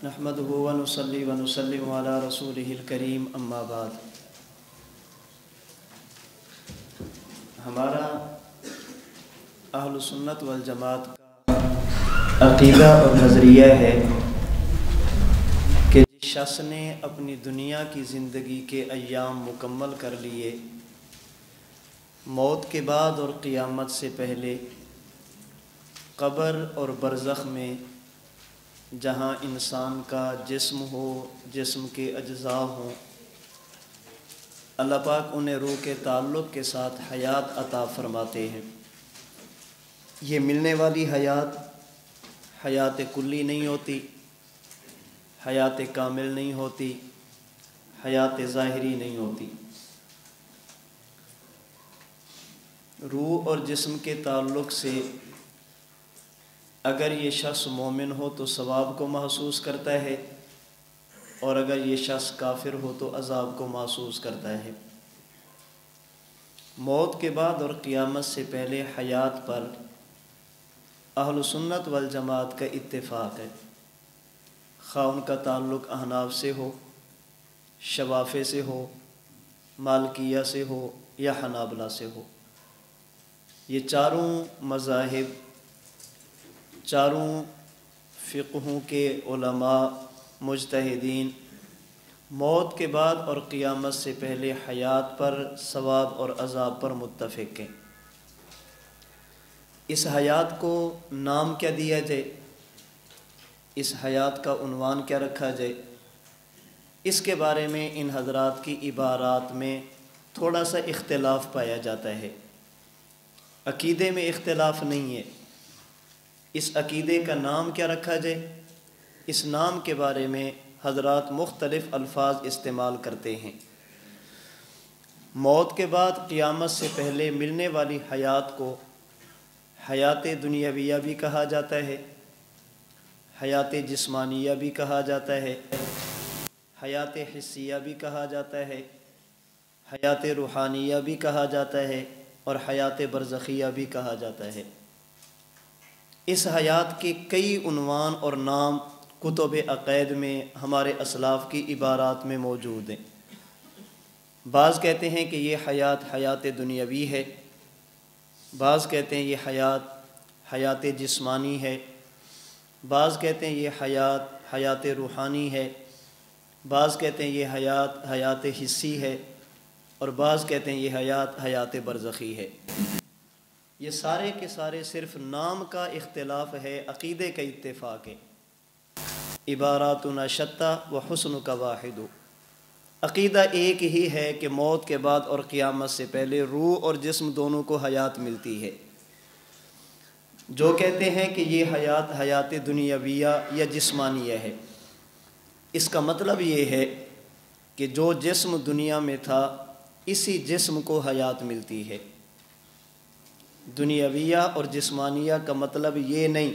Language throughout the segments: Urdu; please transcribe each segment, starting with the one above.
نحمدہ و نصلی و نسلم علی رسولہ الکریم اما بعد۔ ہمارا اہل سنت والجماعت کا عقیدہ اور نظریہ ہے کہ جس شخص نے اپنی دنیا کی زندگی کے ایام مکمل کر لیے، موت کے بعد اور قیامت سے پہلے قبر اور برزخ میں جہاں انسان کا جسم ہو، جسم کے اجزاء ہوں، اللہ پاک انہیں روح کے تعلق کے ساتھ حیات عطا فرماتے ہیں۔ یہ ملنے والی حیات حیات کلی نہیں ہوتی، حیات کامل نہیں ہوتی، حیات ظاہری نہیں ہوتی۔ روح اور جسم کے تعلق سے اگر یہ شخص مومن ہو تو ثواب کو محسوس کرتا ہے، اور اگر یہ شخص کافر ہو تو عذاب کو محسوس کرتا ہے۔ موت کے بعد اور قیامت سے پہلے حیات پر اہل سنت والجماعت کا اتفاق ہے، خواہ ان کا تعلق احناف سے ہو، شوافع سے ہو، مالکیہ سے ہو یا حنابلہ سے ہو۔ یہ چاروں مذاہب، چاروں فقہوں کے علماء مجتہدین موت کے بعد اور قیامت سے پہلے حیات پر، ثواب اور عذاب پر متفق ہیں۔ اس حیات کو نام کیا دیا جائے، اس حیات کا عنوان کیا رکھا جائے، اس کے بارے میں ان حضرات کی عبارات میں تھوڑا سا اختلاف پایا جاتا ہے۔ عقیدے میں اختلاف نہیں ہے، اس عقیدے کا نام کیا رکھا جائے، اس نام کے بارے میں حضرات مختلف الفاظ استعمال کرتے ہیں۔ موت کے بعد قیامت سے پہلے ملنے والی حیات کو حیات دنیاویہ بھی کہا جاتا ہے، حیات جسمانیہ بھی کہا جاتا ہے، حیات حسیہ بھی کہا جاتا ہے، حیات روحانیہ بھی کہا جاتا ہے، اور حیات برزخیہ بھی کہا جاتا ہے۔ اس حیات کے کئی عنوان اور نام کتب عقائد میں ہمارے اسلاف کی عبارات میں موجود ہیں۔ بعض کہتے ہیں کہ یہ حیات حیات دنیاوی ہے، بعض کہتے ہیں یہ حیات حیات جسمانی ہے، بعض کہتے ہیں یہ حیات حیات روحانی ہے، بعض کہتے ہیں یہ حیات حیات حسی ہے، اور بعض کہتے ہیں یہ حیات حیات برزخی ہے۔ یہ سارے کے سارے صرف نام کا اختلاف ہے، عقیدے کا اتفاق ہے۔ عباراتنا شتیٰ و حسن کا واحد، عقیدہ ایک ہی ہے کہ موت کے بعد اور قیامت سے پہلے روح اور جسم دونوں کو حیات ملتی ہے۔ جو کہتے ہیں کہ یہ حیات حیات دنیاویہ یا جسمانیہ ہے، اس کا مطلب یہ ہے کہ جو جسم دنیا میں تھا اسی جسم کو حیات ملتی ہے۔ دنیاویہ اور جسمانیہ کا مطلب یہ نہیں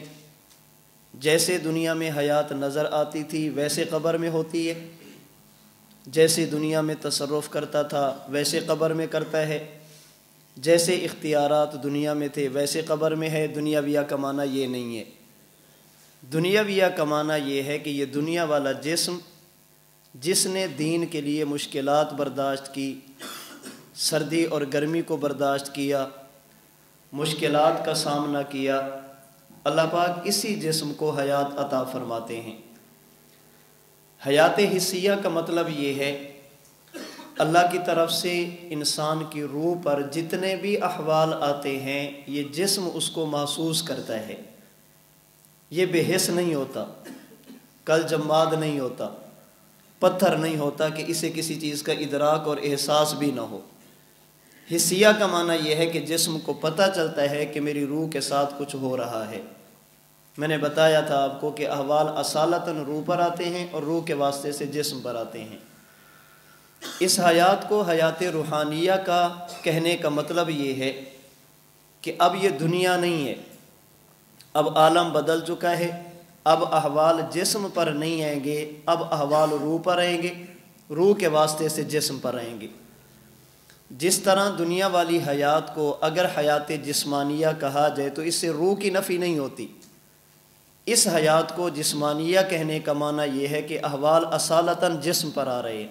جیسے دنیا میں حیات نظر آتی تھی ویسے قبر میں ہوتی ہے، جیسے دنیا میں تصرف کرتا تھا ویسے قبر میں کرتا ہے، جیسے اختیارات دنیا میں تھے ویسے قبر میں ہے۔ دنیاویہ کا معنی یہ نہیں ہے۔ دنیاویہ کا معنی یہ ہے کہ یہ دنیا والا جسم جس نے دین کے لیے مشکلات برداشت کی، سردی اور گرمی کو برداشت کیا، مشکلات کا سامنا کیا، اللہ پاک اسی جسم کو حیات عطا فرماتے ہیں۔ حیات حسیہ کا مطلب یہ ہے اللہ کی طرف سے انسان کی روح پر جتنے بھی احوال آتے ہیں یہ جسم اس کو محسوس کرتا ہے، یہ بے حس نہیں ہوتا، کل جماد نہیں ہوتا، پتھر نہیں ہوتا کہ اسے کسی چیز کا ادراک اور احساس بھی نہ ہو۔ حسیہ کا معنی یہ ہے کہ جسم کو پتہ چلتا ہے کہ میری روح کے ساتھ کچھ ہو رہا ہے۔ میں نے بتایا تھا آپ کو کہ احوال اصالتاً روح پر آتے ہیں اور روح کے واسطے سے جسم پر آتے ہیں۔ اس حیات کو حیات روحانیہ کا کہنے کا مطلب یہ ہے کہ اب یہ دنیا نہیں ہے، اب عالم بدل چکا ہے، اب احوال جسم پر نہیں آئیں گے، اب احوال روح پر آئیں گے، روح کے واسطے سے جسم پر آئیں گے۔ جس طرح دنیا والی حیات کو اگر حیات جسمانیہ کہا جائے تو اس سے روح کی نفی نہیں ہوتی، اس حیات کو جسمانیہ کہنے کا معنی یہ ہے کہ احوال اصالتاً جسم پر آ رہے ہیں،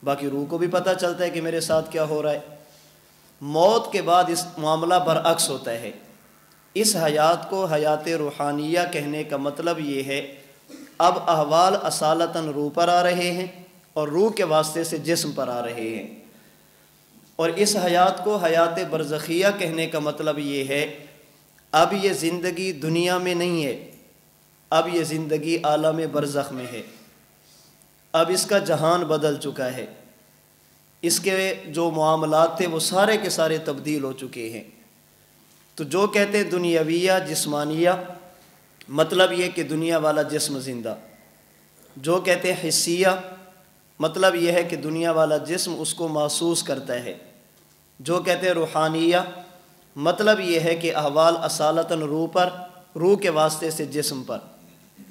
باقی روح کو بھی پتہ چلتا ہے کہ میرے ساتھ کیا ہو رہا ہے۔ موت کے بعد اس معاملہ برعکس ہوتا ہے۔ اس حیات کو حیات روحانیہ کہنے کا مطلب یہ ہے اب احوال اصالتاً روح پر آ رہے ہیں اور روح کے واسطے سے جسم پر آ رہے ہیں۔ اور اس حیات کو حیات برزخیہ کہنے کا مطلب یہ ہے اب یہ زندگی دنیا میں نہیں ہے، اب یہ زندگی عالم برزخ میں ہے، اب اس کا جہان بدل چکا ہے، اس کے جو معاملات تھے وہ سارے کے سارے تبدیل ہو چکے ہیں۔ تو جو کہتے ہیں دنیاویہ جسمانیہ، مطلب یہ کہ دنیا والا جسم زندہ۔ جو کہتے ہیں حسیہ، مطلب یہ ہے کہ دنیا والا جسم اس کو محسوس کرتا ہے۔ جو کہتے ہیں روحانیہ، مطلب یہ ہے کہ احوال اصالتاً روح پر، روح کے واسطے سے جسم پر۔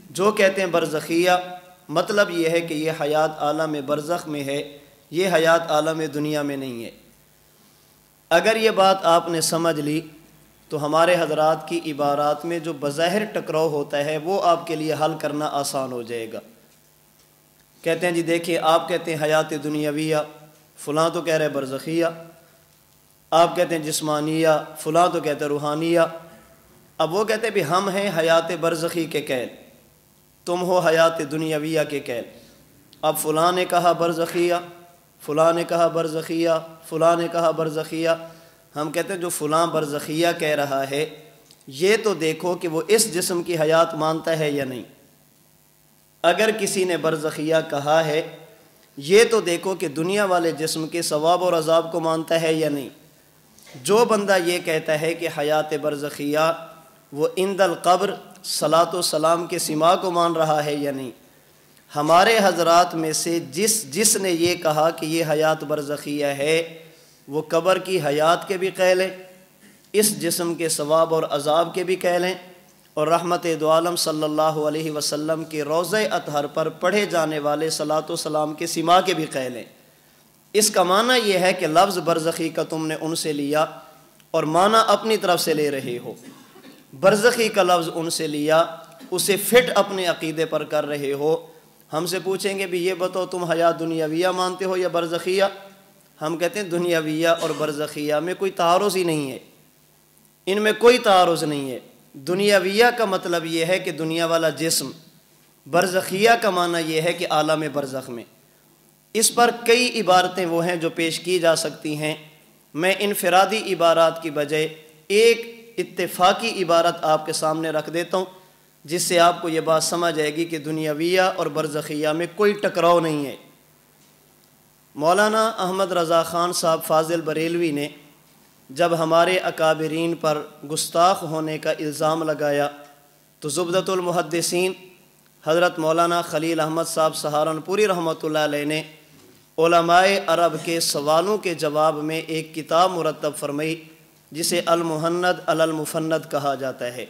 جو کہتے ہیں برزخیہ، مطلب یہ ہے کہ یہ حیات عالم برزخ میں ہے، یہ حیات عالم دنیا میں نہیں ہے۔ اگر یہ بات آپ نے سمجھ لی تو ہمارے حضرات کی عبارات میں جو بظاہر ٹکراؤ ہوتا ہے وہ آپ کے لیے حل کرنا آسان ہو جائے گا۔ کہتے ہیں جی دیکھیں، آپ کہتے ہیں حیات دنیاویہ، فلاں تو کہہ رہے برزخیہ، آپ کہتے ہیں جسمانیہ، فلاں تو کہتے ہیں روحانیہ۔ اب وہ کہتے ہیں بھی ہم ہیں حیات برزخی کے قیل، تم ہو حیات دنیاویہ کے قیل۔ اب فلاں نے کہا برزخیہ، فلاں نے کہا برزخیہ، فلاں نے کہا برزخیہ۔ ہم کہتے ہیں جو فلاں برزخیہ کہہ رہا ہے یہ تو دیکھو کہ وہ اس جسم کی حیات مانتا ہے یا نہیں۔ اگر کسی نے برزخیہ کہا ہے یہ تو دیکھو کہ دنیا والے جسم کے ثواب اور عذاب کو مانتا ہے یا نہیں۔ جو بندہ یہ کہتا ہے کہ حیات برزخیہ وہ عند القبر صلاۃ و سلام کے سما کو مان رہا ہے یا نہیں۔ ہمارے حضرات میں سے جس نے یہ کہا کہ یہ حیات برزخیہ ہے وہ قبر کی حیات کے بھی قائل ہیں، اس جسم کے ثواب اور عذاب کے بھی قائل ہیں، اور رحمت دو عالم صلی اللہ علیہ وسلم کے روضہ اطہر پر پڑھے جانے والے صلاۃ و سلام کے سما کے بھی قائل ہیں۔ اس کا معنی یہ ہے کہ لفظ برزخی کا تم نے ان سے لیا اور معنی اپنی طرف سے لے رہے ہو۔ برزخی کا لفظ ان سے لیا، اسے فٹ اپنے عقیدے پر کر رہے ہو۔ ہم سے پوچھیں گے بھی یہ بتاؤ تم حیات دنیاویہ مانتے ہو یا برزخیہ؟ ہم کہتے ہیں دنیاویہ اور برزخیہ میں کوئی تعارض ہی نہیں ہے، ان میں کوئی تعارض نہیں ہے۔ دنیاویہ کا مطلب یہ ہے کہ دنیا والا جسم، برزخیہ کا معنی یہ ہے کہ عالم برزخ میں۔ اس پر کئی عبارتیں وہ ہیں جو پیش کی جا سکتی ہیں، میں انفرادی عبارات کی بجائے ایک اتفاقی عبارت آپ کے سامنے رکھ دیتا ہوں جس سے آپ کو یہ بات سمجھ آئے گی کہ دنیاویہ اور برزخیہ میں کوئی ٹکراؤ نہیں ہے۔ مولانا احمد رضا خان صاحب فاضل بریلوی نے جب ہمارے اکابرین پر گستاخ ہونے کا الزام لگایا تو زبدۃ المحدثین حضرت مولانا خلیل احمد صاحب سہارنپوری رحمۃ اللہ علیہ نے علماء عرب کے سوالوں کے جواب میں ایک کتاب مرتب فرمائی جسے المہند علی المفند کہا جاتا ہے۔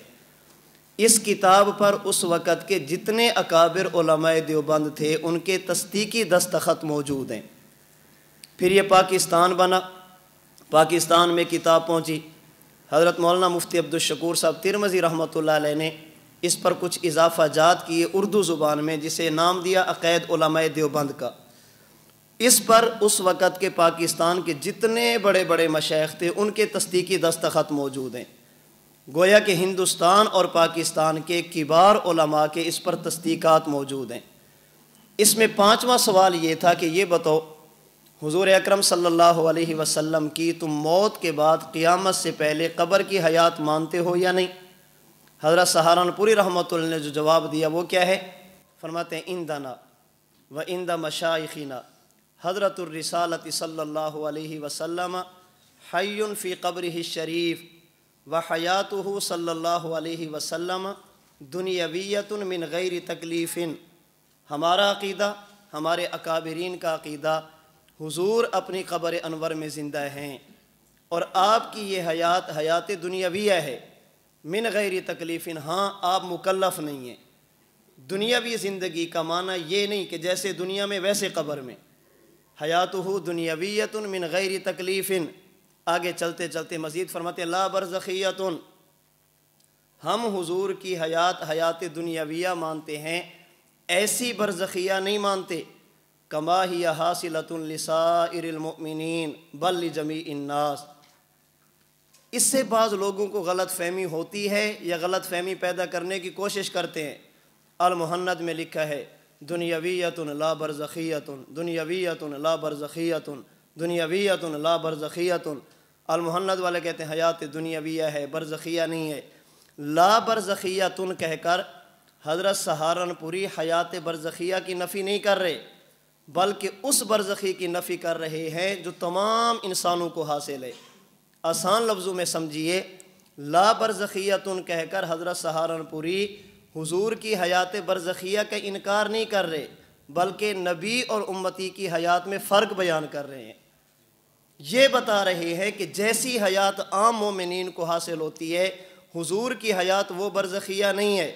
اس کتاب پر اس وقت کے جتنے اکابر علماء دیوبند تھے ان کے تصدیقی دستخط موجود ہیں۔ پھر یہ پاکستان بنا، پاکستان میں کتاب پہنچی، حضرت مولانا مفتی عبدالشکور صاحب ترمذی رحمۃ اللہ علیہ نے اس پر کچھ اضافہ جات کیے اردو زبان میں جسے نام دیا عقائد علماء دیوبند کا۔ اس پر اس وقت کے پاکستان کے جتنے بڑے بڑے مشائخ تھے ان کے تصدیقی دستخط موجود ہیں۔ گویا کہ ہندوستان اور پاکستان کے کبار علماء کے اس پر تصدیقات موجود ہیں۔ اس میں 5واں سوال یہ تھا کہ یہ بتاؤ حضور اکرم صلی اللہ علیہ وسلم کی تم موت کے بعد قیامت سے پہلے قبر کی حیات مانتے ہو یا نہیں؟ حضرت سہارنپوری رحمۃ اللہ نے جو جواب دیا وہ کیا ہے؟ فرماتے ہیں اندنا و اند مشائخنا حضرت الرسالۃ صلی اللہ علیہ وسلم حی فی قبرہ الشریف و حیاتہ صلی اللہ علیہ وسلم دنیاویۃ من غیر تکلیف۔ ہمارا عقیدہ، ہمارے اکابرین کا عقیدہ، حضور اپنی قبر انور میں زندہ ہیں اور آپ کی یہ حیات حیات دنیاویہ ہے، من غیر تکلیف، ہاں آپ مکلف نہیں ہیں۔ دنیاوی زندگی کا معنی یہ نہیں کہ جیسے دنیا میں ویسے قبر میں، حیاتہ دنیاویۃ من غیر تکلیف۔ آگے چلتے چلتے مزید فرماتے لا برزخیۃ، ہم حضور کی حیات حیات دنیاویہ مانتے ہیں، ایسی برزخیہ نہیں مانتے۔ کما ہی حاصلۃ لسائر المؤمنین بل لجمیع الناس۔ اس سے بعض لوگوں کو غلط فہمی ہوتی ہے یا غلط فہمی پیدا کرنے کی کوشش کرتے ہیں۔ المہند میں لکھا ہے دنیاویۃ لا برزخیۃ، دنیاویۃ لا برزخیۃ، دنیاویۃ لا برزخیۃ۔ المہند والے کہتے ہیں حیات دنیاویہ ہے، برزخیہ نہیں ہے۔ لا برزخیۃ کہہ کر حضرت سہارنپوری حیات برزخیہ کی نفی نہیں کر رہے، بلکہ اس برزخی کی نفی کر رہے ہیں جو تمام انسانوں کو حاصل ہے۔ آسان لفظوں میں سمجھیے، لا برزخیۃ کہہ کر حضرت سہارنپوری حضور کی حیات برزخیہ کا انکار نہیں کر رہے، بلکہ نبی اور امتی کی حیات میں فرق بیان کر رہے ہیں۔ یہ بتا رہے ہیں کہ جیسی حیات عام مومنین کو حاصل ہوتی ہے، حضور کی حیات وہ برزخیہ نہیں ہے۔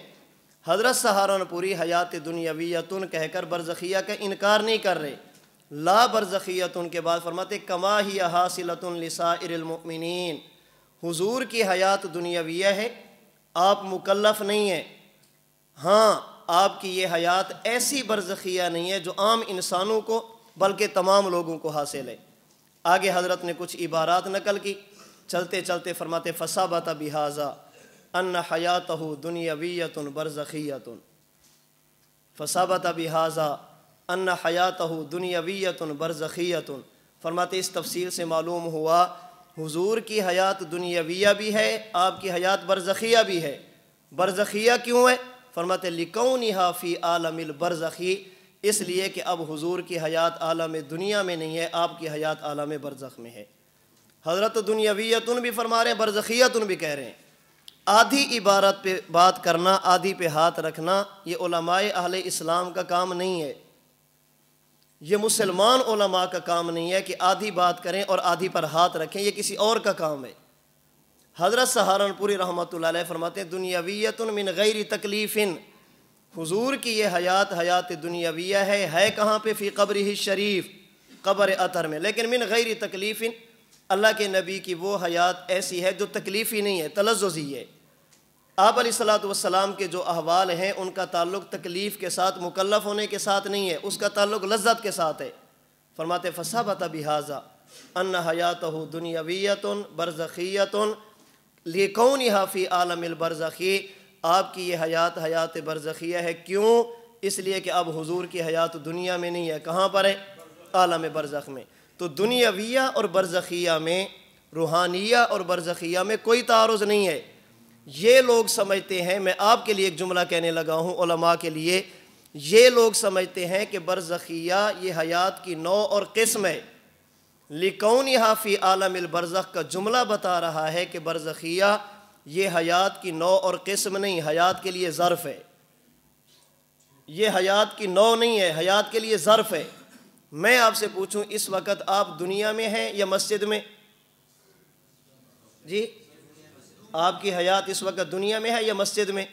حضرت سہارنپوری حیات دنیاویۃ کہہ کر برزخیہ کا انکار نہیں کر رہے۔ لا برزخیۃ کے بعد فرماتے کما ہی حاصلۃ لسائر المؤمنین، حضور کی حیات دنیاویہ ہے، آپ مکلف نہیں ہیں۔ ہاں، آپ کی یہ حیات ایسی برزخیہ نہیں ہے جو عام انسانوں کو بلکہ تمام لوگوں کو حاصل ہے۔ آگے حضرت نے کچھ عبارات نقل کی، چلتے چلتے فرماتے فثبت بہذا ان حیاتہ دنیاویۃ برزخیۃ، فثبت بہذا ان حیاتہ دنیاویۃ برزخیۃ۔ فرماتے اس تفسیر سے معلوم ہوا حضور کی حیات دنیاویہ بھی ہے، آپ کی حیات برزخیہ بھی ہے۔ برزخیہ کیوں ہے؟ فرماتے لکونہا فی عالم البرزخی، اس لیے کہ اب حضور کی حیات عالم دنیا میں نہیں ہے، آپ کی حیات عالم برزخ میں ہے۔ حضرت دنیاویتن بھی فرما رہے ہیں، برزخیتن بھی کہہ رہے ہیں۔ آدھی عبارت پہ بات کرنا، آدھی پہ ہاتھ رکھنا، یہ علماء اہل اسلام کا کام نہیں ہے، یہ مسلمان علماء کا کام نہیں ہے کہ آدھی بات کریں اور آدھی پر ہاتھ رکھیں، یہ کسی اور کا کام ہے۔ حضرت سہارنپوری رحمۃ اللہ علیہ فرماتے ہیں دنیاویۃ من غیر تکلیف، حضور کی یہ حیات حیات دنیاویہ ہے کہاں پہ؟ فی قبرہ الشریف، قبر اطہر میں، لیکن من غیر تکلیف، اللہ کے نبی کی وہ حیات ایسی ہے جو تکلیفی نہیں ہے، تلذذی ہے۔ آپ علیہ الصلوۃ والسلام کے جو احوال ہیں ان کا تعلق تکلیف کے ساتھ، مکلف ہونے کے ساتھ نہیں ہے، اس کا تعلق لذت کے ساتھ ہے۔ فرماتے فثبت بہذا ان حیاتہ دنیاویۃ برزخیۃ لکونہا فی عالم البرزخی، آپ کی یہ حیات حیات برزخیہ ہے، کیوں؟ اس لیے کہ اب حضور کی حیات دنیا میں نہیں ہے، کہاں پر ہے؟ عالم برزخ میں۔ تو دنیاویہ اور برزخیہ میں، روحانیہ اور برزخیہ میں کوئی تعارض نہیں ہے۔ یہ لوگ سمجھتے ہیں، میں آپ کے لیے ایک جملہ کہنے لگا ہوں، علماء کے لیے، یہ لوگ سمجھتے ہیں کہ برزخیہ یہ حیات کی نوع اور قسم ہے۔ لکونہا فی عالم البرزخ کا جملہ بتا رہا ہے کہ برزخیہ یہ حیات کی نوع اور قسم نہیں، حیات کے لیے ظرف ہے۔ یہ حیات کی نوع نہیں ہے، حیات کے لیے ظرف ہے۔ میں آپ سے پوچھوں اس وقت آپ دنیا میں ہیں یا مسجد میں؟ جی، آپ کی حیات اس وقت دنیا میں ہے یا مسجد میں؟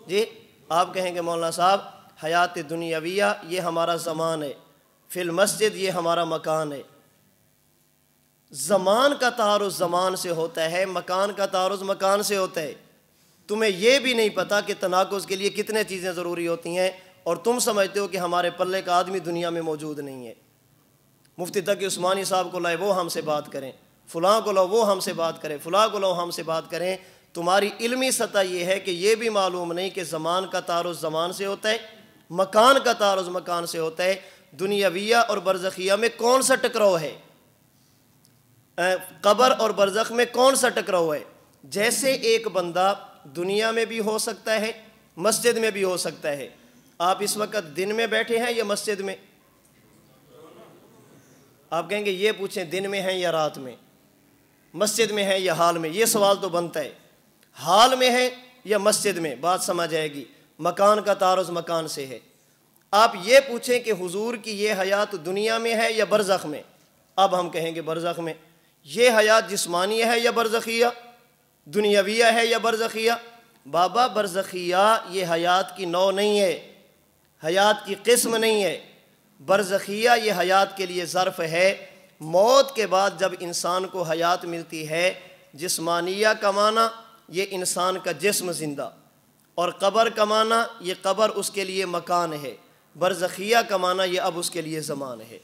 جی، آپ کہیں گے مولانا صاحب حیات دنیاویہ یہ ہمارا زمان ہے، فی المسجد یہ ہمارا مکان ہے۔ زمان کا تعارض زمان سے ہوتا ہے، مکان کا تعارض مکان سے ہوتا ہے۔ تمہیں یہ بھی نہیں پتا کہ تناقض کے لیے کتنے چیزیں ضروری ہوتی ہیں، اور تم سمجھتے ہو کہ ہمارے پلے کا آدمی دنیا میں موجود نہیں ہے۔ مفتی تقی عثمانی صاحب کو لائے وہ ہم سے بات کریں، فلاں کو لو وہ ہم سے بات کریں، فلاں کو لو ہم سے بات کریں۔ تمہاری علمی سطح یہ ہے کہ یہ بھی معلوم نہیں کہ زمان کا تعارض زمان سے ہوتا ہے، مکان کا تعارض مکان سے ہوتا ہے۔ دنیاویہ اور برزخیہ میں کون سا ٹکراؤ ہے؟ قبر اور برزخ میں کون سا ٹکراؤ ہے؟ جیسے ایک بندہ دنیا میں بھی ہو سکتا ہے، مسجد میں بھی ہو سکتا ہے۔ آپ اس وقت دن میں بیٹھے ہیں یا مسجد میں؟ آپ کہیں گے یہ پوچھیں دن میں ہیں یا رات میں، مسجد میں ہیں یا حال میں؟ یہ سوال تو بنتا ہے، حال میں ہے یا مسجد میں؟ بات سمجھ آئے گی، مکان کا تعارض مکان سے ہے۔ آپ یہ پوچھیں کہ حضور کی یہ حیات دنیا میں ہے یا برزخ میں؟ اب ہم کہیں گے برزخ میں۔ یہ حیات جسمانی ہے یا برزخیہ؟ دنیاویہ ہے یا برزخیہ؟ بابا برزخیہ یہ حیات کی نوع نہیں ہے، حیات کی قسم نہیں ہے۔ برزخیہ یہ حیات کے لیے ظرف ہے۔ موت کے بعد جب انسان کو حیات ملتی ہے، جسمانیہ کا معنی یہ انسان کا جسم زندہ، اور قبر کا معنی یہ قبر اس کے لیے مکان ہے، برزخیہ کا معنی یہ اب اس کے لیے زمان ہے۔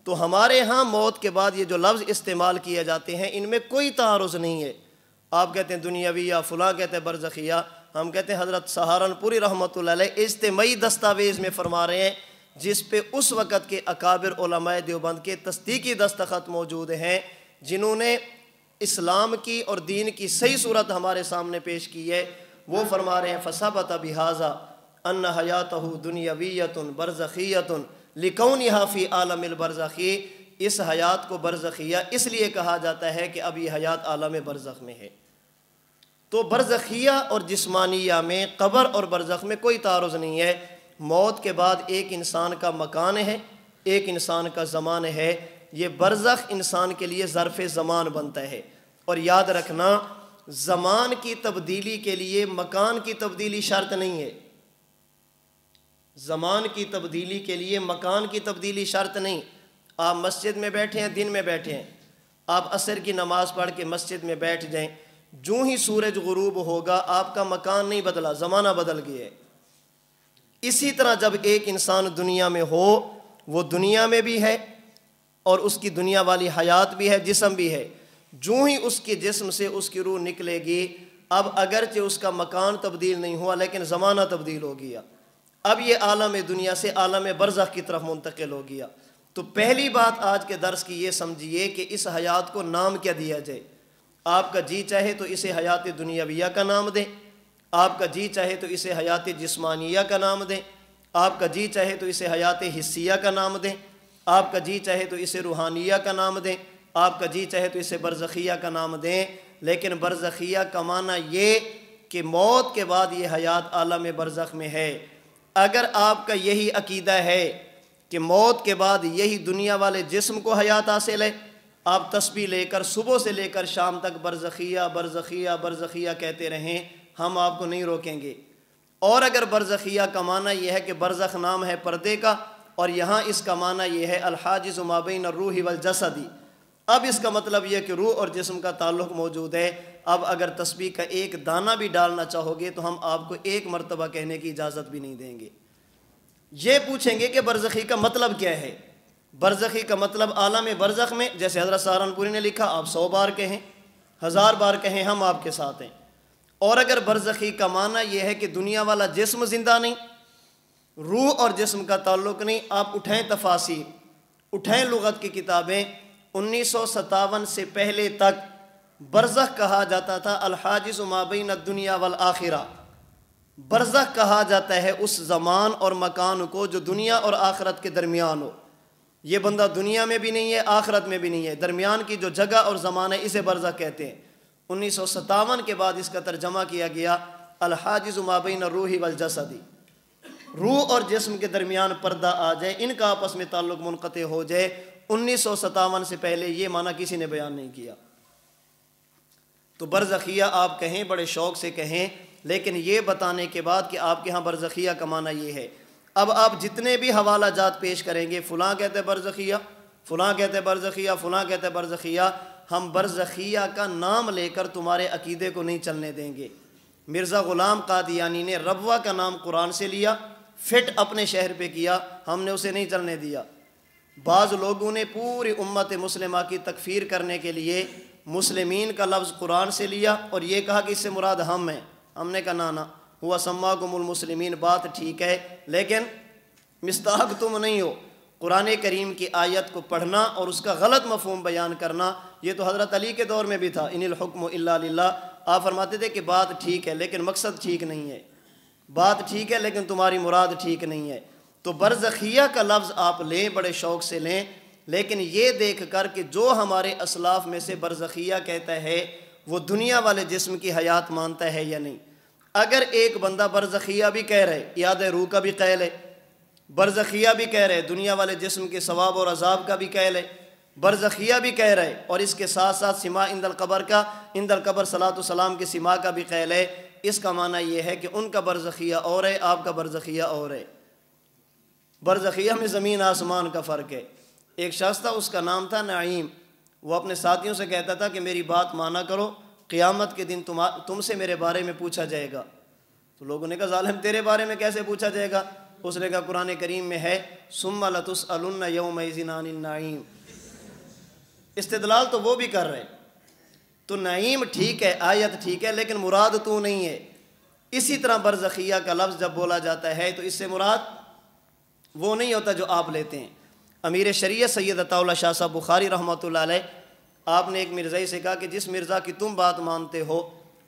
تو ہمارے ہاں موت کے بعد یہ جو لفظ استعمال کیے جاتے ہیں ان میں کوئی تعارض نہیں ہے۔ آپ کہتے ہیں دنیاویہ، فلاں کہتے ہیں برزخیہ، ہم کہتے ہیں حضرت سہارنپوری رحمۃ اللہ علیہ اجتماعی دستاویز میں فرما رہے ہیں، جس پہ اس وقت کے اکابر علماء دیوبند کے تصدیقی دستخط موجود ہیں، جنہوں نے اسلام کی اور دین کی صحیح صورت ہمارے سامنے پیش کی ہے۔ وہ فرما رہے ہیں فثبت بہذا ان حیاتہ دنیاویۃ برزخیۃ لکونہا فی عالم البرزخی، اس حیات کو برزخیہ اس لیے کہا جاتا ہے کہ اب یہ حیات عالم برزخ میں ہے۔ تو برزخیہ اور جسمانیہ میں، قبر اور برزخ میں کوئی تعارض نہیں ہے۔ موت کے بعد ایک انسان کا مکان ہے، ایک انسان کا زمان ہے۔ یہ برزخ انسان کے لیے ظرف زمان بنتا ہے، اور یاد رکھنا زمان کی تبدیلی کے لیے مکان کی تبدیلی شرط نہیں ہے۔ زمان کی تبدیلی کے لیے مکان کی تبدیلی شرط نہیں۔ آپ مسجد میں بیٹھے ہیں، دن میں بیٹھے ہیں، آپ عصر کی نماز پڑھ کے مسجد میں بیٹھ جائیں، جو ہی سورج غروب ہوگا آپ کا مکان نہیں بدلا، زمانہ بدل گیا ہے۔ اسی طرح جب ایک انسان دنیا میں ہو، وہ دنیا میں بھی ہے اور اس کی دنیا والی حیات بھی ہے، جسم بھی ہے۔ جو ہی اس کے جسم سے اس کی روح نکلے گی، اب اگرچہ اس کا مکان تبدیل نہیں ہوا لیکن زمانہ تبدیل ہو گیا، اب یہ عالم دنیا سے عالم برزخ کی طرف منتقل ہو گیا۔ تو پہلی بات آج کے درس کی یہ سمجھیے کہ اس حیات کو نام کیا دیا جائے۔ آپ کا جی چاہے تو اسے حیات دنیاویہ کا نام دیں، آپ کا جی چاہے تو اسے حیات جسمانیہ کا نام دیں، آپ کا جی چاہے تو اسے حیات حسیہ کا نام دیں، آپ کا جی چاہے تو اسے روحانیہ کا نام دیں، آپ کا جی چاہے تو اسے برزخیہ کا نام دیں۔ لیکن برزخیہ کا معنی یہ کہ موت کے بعد یہ حیات عالم برزخ میں ہے۔ اگر آپ کا یہی عقیدہ ہے کہ موت کے بعد یہی دنیا والے جسم کو حیات حاصل ہے، آپ تسبیح لے کر صبح سے لے کر شام تک برزخیہ برزخیہ برزخیہ کہتے رہیں، ہم آپ کو نہیں روکیں گے۔ اور اگر برزخیہ کا معنی یہ ہے کہ برزخ نام ہے پردے کا، اور یہاں اس کا معنی یہ ہے الحاجز ما بین الروح والجسد، اب اس کا مطلب یہ کہ روح اور جسم کا تعلق موجود ہے۔ اب اگر تسبیح کا ایک دانہ بھی ڈالنا چاہو گے تو ہم آپ کو ایک مرتبہ کہنے کی اجازت بھی نہیں دیں گے۔ یہ پوچھیں گے کہ برزخی کا مطلب کیا ہے؟ برزخی کا مطلب عالم برزخ میں، جیسے حضرت سہارنپوری نے لکھا، آپ 100 بار کہیں، 1000 بار کہیں، ہم آپ کے ساتھ ہیں۔ اور اگر برزخی کا معنی یہ ہے کہ دنیا والا جسم زندہ نہیں، روح اور جسم کا تعلق نہیں، آپ اٹھائیں تفاسیر، اٹھائیں لغت کی کتابیں۔ 1957 سے پہلے تک برزخ کہا جاتا تھا الحاجز ما بین الدنیا والآخرہ۔ برزخ کہا جاتا ہے اس زمان اور مکان کو جو دنیا اور آخرت کے درمیان ہو۔ یہ بندہ دنیا میں بھی نہیں ہے، آخرت میں بھی نہیں ہے، درمیان کی جو جگہ اور زمان ہے اسے برزخ کہتے ہیں۔ 1957 کے بعد اس کا ترجمہ کیا گیا الحاجز ما بین الروح والجسد، روح اور جسم کے درمیان پردہ آ جائے، ان کا آپس میں تعلق منقطع ہو جائے۔ 1957 سے پہلے یہ معنی کسی نے بیان نہیں کیا۔ تو برزخیہ آپ کہیں، بڑے شوق سے کہیں، لیکن یہ بتانے کے بعد کہ آپ کے ہاں برزخیہ کا معنی یہ ہے۔ اب آپ جتنے بھی حوالہ جات پیش کریں گے، فلاں کہتے ہیں برزخیہ، فلاں کہتے ہیں برزخیہ، فلاں کہتے ہیں برزخیہ، ہم برزخیہ کا نام لے کر تمہارے عقیدے کو نہیں چلنے دیں گے۔ مرزا غلام قادیانی نے ربوہ کا نام قرآن سے لیا، فٹ اپنے شہر پہ کیا، ہم نے اسے نہیں چلنے دیا۔ بعض لوگوں نے پوری امت مسلمہ کی تکفیر کرنے کے لیے مسلمین کا لفظ قرآن سے لیا اور یہ کہا کہ اس سے مراد ہم ہیں۔ ہم نے کہا نانا ہوا سماکم المسلمین، بات ٹھیک ہے لیکن مستحق تم نہیں ہو۔ قرآن کریم کی آیت کو پڑھنا اور اس کا غلط مفہوم بیان کرنا، یہ تو حضرت علی کے دور میں بھی تھا، ان الحکم الا للہ۔ آپ فرماتے تھے کہ بات ٹھیک ہے لیکن مقصد ٹھیک نہیں ہے، بات ٹھیک ہے لیکن تمہاری مراد ٹھیک نہیں ہے۔ تو برزخیہ کا لفظ آپ لیں، بڑے شوق سے لیں، لیکن یہ دیکھ کر کہ جو ہمارے اسلاف میں سے برزخیہ کہتا ہے وہ دنیا والے جسم کی حیات مانتا ہے یا نہیں۔ اگر ایک بندہ برزخیہ بھی کہہ رہے، یاد روح کا بھی قیل ہے، برزخیہ بھی کہہ رہے، دنیا والے جسم کے ثواب اور عذاب کا بھی قیل ہے، برزخیہ بھی کہہ رہے، اور اس کے ساتھ ساتھ سما عند القبر کا، عند القبر صلاۃ و سلام کے سما کا بھی قیل ہے، اس کا معنی یہ ہے کہ ان کا برزخیہ اور ہے، آپ کا برزخیہ اور ہے۔ برزخیہ میں زمین آسمان کا فرق ہے۔ ایک شخص تھا، اس کا نام تھا نعیم، وہ اپنے ساتھیوں سے کہتا تھا کہ میری بات مانا کرو، قیامت کے دن تم سے میرے بارے میں پوچھا جائے گا۔ تو لوگوں نے کہا ظالم تیرے بارے میں کیسے پوچھا جائے گا؟ اس نے کہا قرآن کریم میں ہے ثم لتسألن یومئذ عن النعیم۔ استدلال تو وہ بھی کر رہے، تو نعیم ٹھیک ہے، آیت ٹھیک ہے، لیکن مراد تو نہیں ہے۔ اسی طرح برزخیہ کا لفظ جب بولا جاتا ہے تو اس سے مراد وہ نہیں ہوتا جو آپ لیتے ہیں۔ امیر شریعت سید عطا اللہ شاہ صاحب بخاری رحمۃ اللہ علیہ، آپ نے ایک مرزائی سے کہا کہ جس مرزا کی تم بات مانتے ہو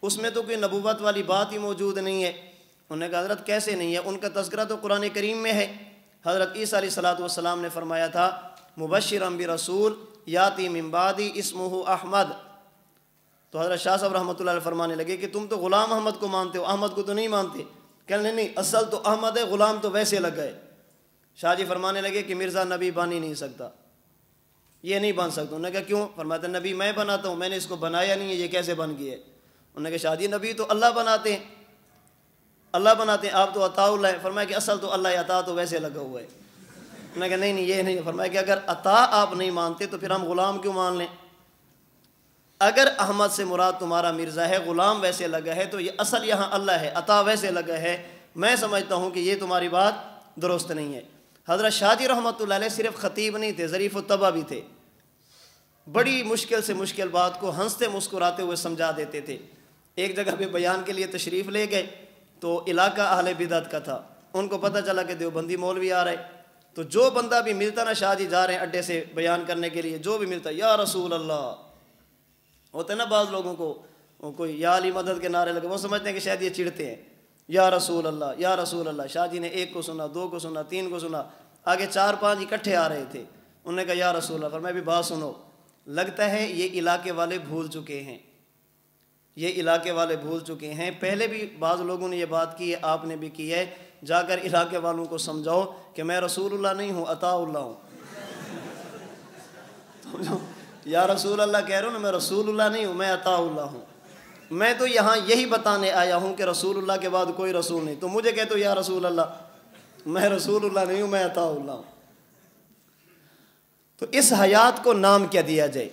اس میں تو کوئی نبوت والی بات ہی موجود نہیں ہے۔ انہوں نے کہا حضرت کیسے نہیں ہے؟ ان کا تذکرہ تو قرآن کریم میں ہے۔ حضرت عیسیٰ علیہ السلام نے فرمایا تھا مبشرا برسول یاتی من بعدی اسمہ احمد۔ تو حضرت شاہ صاحب رحمۃ اللہ علیہ فرمانے لگے کہ تم تو غلام احمد کو مانتے ہو، احمد کو تو نہیں مانتے۔ کہنے نہیں، اصل تو احمد ہے، غلام تو ویسے لگ گئے۔ شاہ جی فرمانے لگے کہ مرزا نبی بن ہی نہیں سکتا، یہ نہیں بن سکتا۔ انہوں نے کہا کیوں؟ فرماتا نبی میں بناتا ہوں، میں نے اس کو بنایا نہیں ہے، یہ کیسے بن گیا ہے؟ انہوں نے کہا شاہ جی نبی تو اللہ بناتے ہیں، اللہ بناتے ہیں، آپ تو عطا اللہ ہے۔ فرمایا کہ اصل تو اللہ عطا تو ویسے لگا ہوا ہے۔ انہوں نے کہا نہیں یہ نہیں۔ فرمایا کہ اگر عطا آپ نہیں مانتے تو پھر ہم غلام کیوں مان لیں؟ اگر احمد سے مراد تمہارا مرزا ہے، غلام ویسے لگا ہے، تو یہ اصل یہاں اللہ ہے، عطا ویسے لگا ہے۔ میں سمجھتا ہوں کہ یہ تمہاری بات درست نہیں ہے۔ حضرت شاہ جی رحمۃ اللہ علیہ صرف خطیب نہیں تھے، ظریف الطبع بھی تھے۔ بڑی مشکل سے مشکل بات کو ہنستے مسکراتے ہوئے سمجھا دیتے تھے۔ ایک جگہ پہ بیان کے لیے تشریف لے گئے تو علاقہ اہل بدعت کا تھا، ان کو پتہ چلا کہ دیوبندی مولوی آ رہے، تو جو بندہ بھی ملتا نا، شاہ جی جا رہے ہیں اڈے سے بیان کرنے کے لیے، جو بھی ملتا یا رسول اللہ ہوتا ہے نا، بعض لوگوں کو کوئی یا علی مدد کے نعرے لگے، وہ سمجھتے ہیں کہ شاید یہ چڑھتے ہیں، یا رسول اللہ یا رسول اللہ۔ شاہ جی نے ایک کو سنا، دو کو سنا، تین کو سنا، آگے 4-5 اکٹھے آ رہے تھے۔ انہوں نے کہا یا رسول اللہ۔ فرمایا بھی بات سنو، لگتا ہے یہ علاقے والے بھول چکے ہیں، یہ علاقے والے بھول چکے ہیں۔ پہلے بھی بعض لوگوں نے یہ بات کی ہے، آپ نے بھی کی ہے، جا کر علاقے والوں کو سمجھاؤ کہ میں رسول اللہ نہیں ہوں، عطا اللہ ہوں۔ یا رسول اللہ کہہ رہا ہوں نا، میں رسول اللہ نہیں ہوں، میں عطا اللہ ہوں۔ میں تو یہاں یہی بتانے آیا ہوں کہ رسول اللہ کے بعد کوئی رسول نہیں، تو مجھے کہتے ہو یا رسول اللہ، میں رسول اللہ نہیں ہوں، میں عطا اللہ ہوں۔ تو اس حیات کو نام کیا دیا جائے؟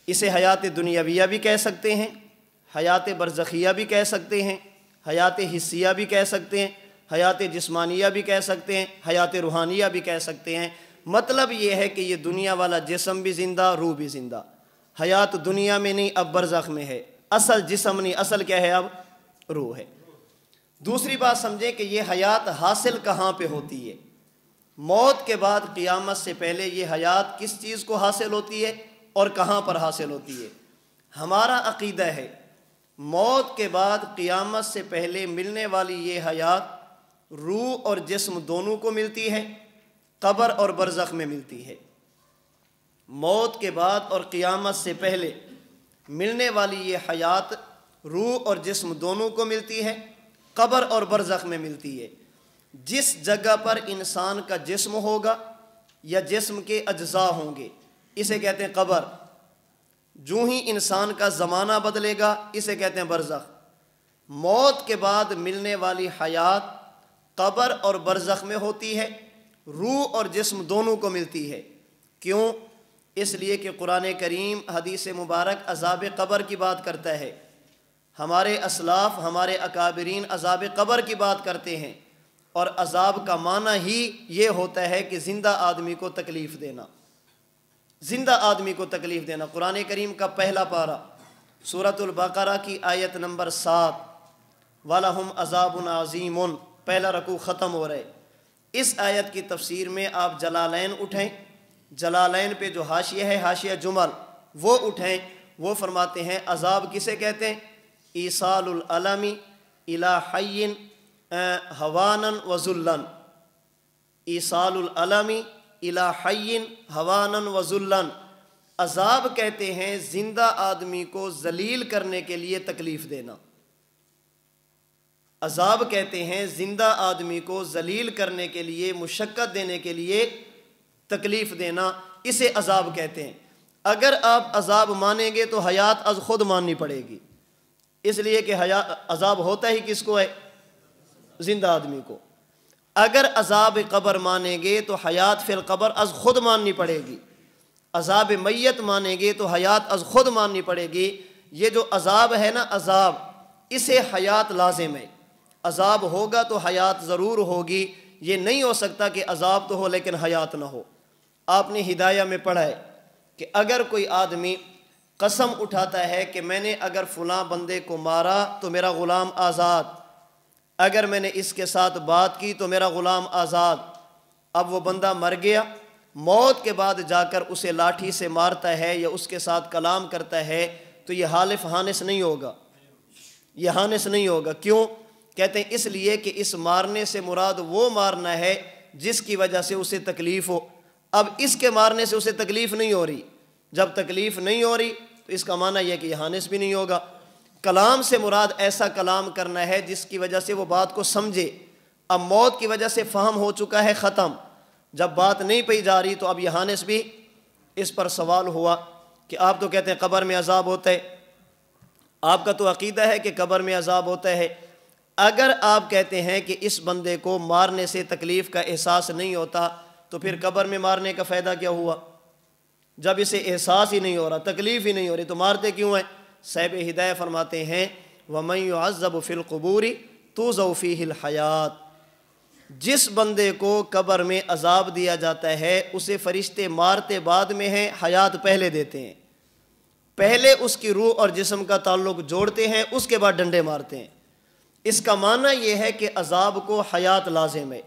اسے حیات دنیاویہ بھی کہہ سکتے ہیں، حیات برزخیہ بھی کہہ سکتے ہیں، حیات حسیہ بھی کہہ سکتے ہیں، حیات جسمانیہ بھی کہہ سکتے ہیں، حیات روحانیہ بھی کہہ سکتے ہیں۔ مطلب یہ ہے کہ یہ دنیا والا جسم بھی زندہ، روح بھی زندہ۔ حیات دنیا میں نہیں، اب برزخ میں ہے۔ اصل جسم نہیں، اصل کیا ہے؟ اب روح ہے۔ دوسری بات سمجھیں کہ یہ حیات حاصل کہاں پہ ہوتی ہے؟ موت کے بعد قیامت سے پہلے یہ حیات کس چیز کو حاصل ہوتی ہے اور کہاں پر حاصل ہوتی ہے؟ ہمارا عقیدہ ہے موت کے بعد قیامت سے پہلے ملنے والی یہ حیات روح اور جسم دونوں کو ملتی ہے، قبر اور برزخ میں ملتی ہے۔ موت کے بعد اور قیامت سے پہلے ملنے والی یہ حیات روح اور جسم دونوں کو ملتی ہے، قبر اور برزخ میں ملتی ہے۔ جس جگہ پر انسان کا جسم ہوگا یا جسم کے اجزاء ہوں گے اسے کہتے ہیں قبر۔ جو ہی انسان کا زمانہ بدلے گا اسے کہتے ہیں برزخ۔ موت کے بعد ملنے والی حیات قبر اور برزخ میں ہوتی ہے، روح اور جسم دونوں کو ملتی ہے۔ کیوں؟ اس لیے کہ قرآن کریم حدیث مبارک عذاب قبر کی بات کرتا ہے، ہمارے اسلاف ہمارے اکابرین عذاب قبر کی بات کرتے ہیں، اور عذاب کا معنی ہی یہ ہوتا ہے کہ زندہ آدمی کو تکلیف دینا، زندہ آدمی کو تکلیف دینا۔ قرآن کریم کا پہلا پارہ سورۃ البقرہ کی آیت نمبر 7 وَلَهُمْ عَذَابٌ عَظِيمٌ، پہلا رکوع ختم ہو رہے۔ اس آیت کی تفسیر میں آپ جلالین اٹھیں، جلالین پہ جو حاشیہ ہے حاشیہ جمل وہ اٹھیں، وہ فرماتے ہیں عذاب کسے کہتے ہیں؟ ایصال العلم الی حی ہوانا و ذلا، ایصال العلم الی حی ہوانا و ذلا۔ عذاب کہتے ہیں زندہ آدمی کو ذلیل کرنے کے لیے تکلیف دینا، عذاب کہتے ہیں زندہ آدمی کو ذلیل کرنے کے لیے، مشقت دینے کے لیے تکلیف دینا، اسے عذاب کہتے ہیں۔ اگر آپ عذاب مانیں گے تو حیات از خود ماننی پڑے گی، اس لیے کہ عذاب ہوتا ہی کس کو ہے؟ زندہ آدمی کو۔ اگر عذاب قبر مانیں گے تو حیات فی القبر از خود ماننی پڑے گی، عذاب میت مانیں گے تو حیات از خود ماننی پڑے گی۔ یہ جو عذاب ہے نا، عذاب اسے حیات لازم ہے، عذاب ہوگا تو حیات ضرور ہوگی، یہ نہیں ہو سکتا کہ عذاب تو ہو لیکن حیات نہ ہو۔ آپ نے ہدایہ میں پڑھا ہے کہ اگر کوئی آدمی قسم اٹھاتا ہے کہ میں نے اگر فلاں بندے کو مارا تو میرا غلام آزاد، اگر میں نے اس کے ساتھ بات کی تو میرا غلام آزاد، اب وہ بندہ مر گیا، موت کے بعد جا کر اسے لاٹھی سے مارتا ہے یا اس کے ساتھ کلام کرتا ہے تو یہ حالف ہانس نہیں ہوگا، یہ ہانس نہیں ہوگا۔ کیوں؟ کہتے ہیں اس لیے کہ اس مارنے سے مراد وہ مارنا ہے جس کی وجہ سے اسے تکلیف ہو۔ اب اس کے مارنے سے اسے تکلیف نہیں ہو رہی، جب تکلیف نہیں ہو رہی تو اس کا معنی یہ ہے کہ یہ ہانس بھی نہیں ہوگا۔ کلام سے مراد ایسا کلام کرنا ہے جس کی وجہ سے وہ بات کو سمجھے، اب موت کی وجہ سے فہم ہو چکا ہے، ختم، جب بات نہیں پئی جا رہی تو اب یہ ہانس بھی۔ اس پر سوال ہوا کہ آپ تو کہتے ہیں قبر میں عذاب ہوتا ہے، آپ کا تو عقیدہ ہے کہ قبر میں عذاب ہوتا ہے، اگر آپ کہتے ہیں کہ اس بندے کو مارنے سے تکلیف کا احساس نہیں ہوتا تو پھر قبر میں مارنے کا فائدہ کیا ہوا؟ جب اسے احساس ہی نہیں ہو رہا، تکلیف ہی نہیں ہو رہی تو مارتے کیوں ہیں؟ صاحب ہدایہ فرماتے ہیں وَمَن يُعَذَّبُ فِي الْقُبُورِ تُوزَوْ فِيهِ الْحَيَاةِ، جس بندے کو قبر میں عذاب دیا جاتا ہے اسے فرشتے مارتے بعد میں ہیں، حیات پہلے دیتے ہیں، پہلے اس کی روح اور جسم کا تعلق جوڑتے ہیں، اس کے بعد ڈنڈے مارتے ہیں۔ اس کا معنی یہ ہے کہ عذاب کو حیات لازم ہے،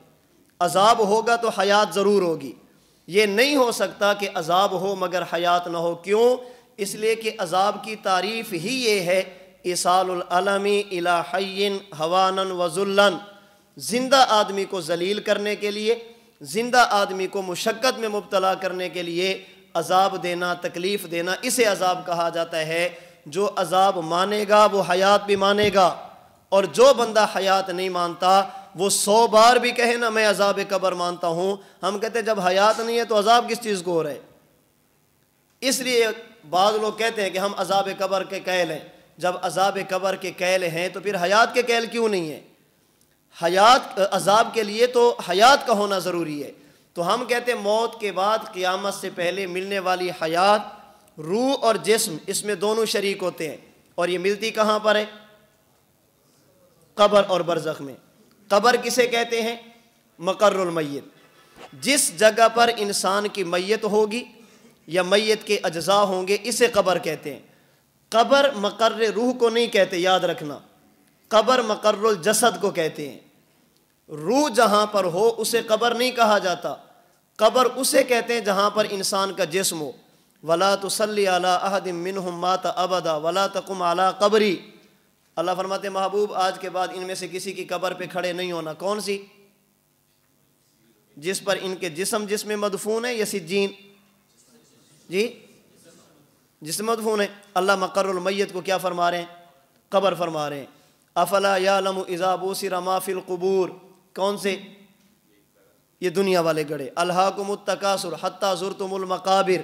عذاب ہوگا تو حیات ضرور ہوگی، یہ نہیں ہو سکتا کہ عذاب ہو مگر حیات نہ ہو۔ کیوں؟ اس لیے کہ عذاب کی تعریف ہی یہ ہے ایصال العلم الی حی ہوانا وذلا، زندہ آدمی کو ذلیل کرنے کے لیے، زندہ آدمی کو مشقت میں مبتلا کرنے کے لیے عذاب دینا، تکلیف دینا، اسے عذاب کہا جاتا ہے۔ جو عذاب مانے گا وہ حیات بھی مانے گا، اور جو بندہ حیات نہیں مانتا وہ 100 بار بھی کہے نا میں عذاب قبر مانتا ہوں، ہم کہتے ہیں جب حیات نہیں ہے تو عذاب کس چیز کو ہو رہا ہے؟ اس لیے بعض لوگ کہتے ہیں کہ ہم عذاب قبر کے قائل ہیں، جب عذاب قبر کے قائل ہیں تو پھر حیات کے قائل کیوں نہیں ہیں؟ حیات عذاب کے لیے تو حیات کا ہونا ضروری ہے۔ تو ہم کہتے ہیں موت کے بعد قیامت سے پہلے ملنے والی حیات، روح اور جسم، اس میں دونوں شریک ہوتے ہیں، اور یہ ملتی کہاں پر ہے؟ قبر اور برزخ میں۔ قبر کسے کہتے ہیں؟ مقر المیت، جس جگہ پر انسان کی میت ہوگی یا میت کے اجزاء ہوں گے اسے قبر کہتے ہیں۔ قبر مقر روح کو نہیں کہتے، یاد رکھنا، قبر مقر الجسد کو کہتے ہیں۔ روح جہاں پر ہو اسے قبر نہیں کہا جاتا، قبر اسے کہتے ہیں جہاں پر انسان کا جسم ہو۔ وَلَا تُصَلِّ عَلَىٰ أَحَدٍ مِّنْهُمْ مَاتَ أَبَدًا وَلَا تَقُمْ عَلَىٰ قَبْرِي، اللہ فرماتے ہیں محبوب آج کے بعد ان میں سے کسی کی قبر پہ کھڑے نہیں ہونا۔ کون سی؟ جس پر ان کے جس میں مدفون ہے یا سجین؟ جی جس میں مدفون ہے۔ اللہ مقر المیت کو کیا فرما رہے ہیں؟ قبر فرما رہے ہیں۔ افلا یعلم اذا بوسر ما فی القبور، کون سے؟ یہ دنیا والے گڑھے۔ الہاکم التکاثر حتی زرتم المقابر،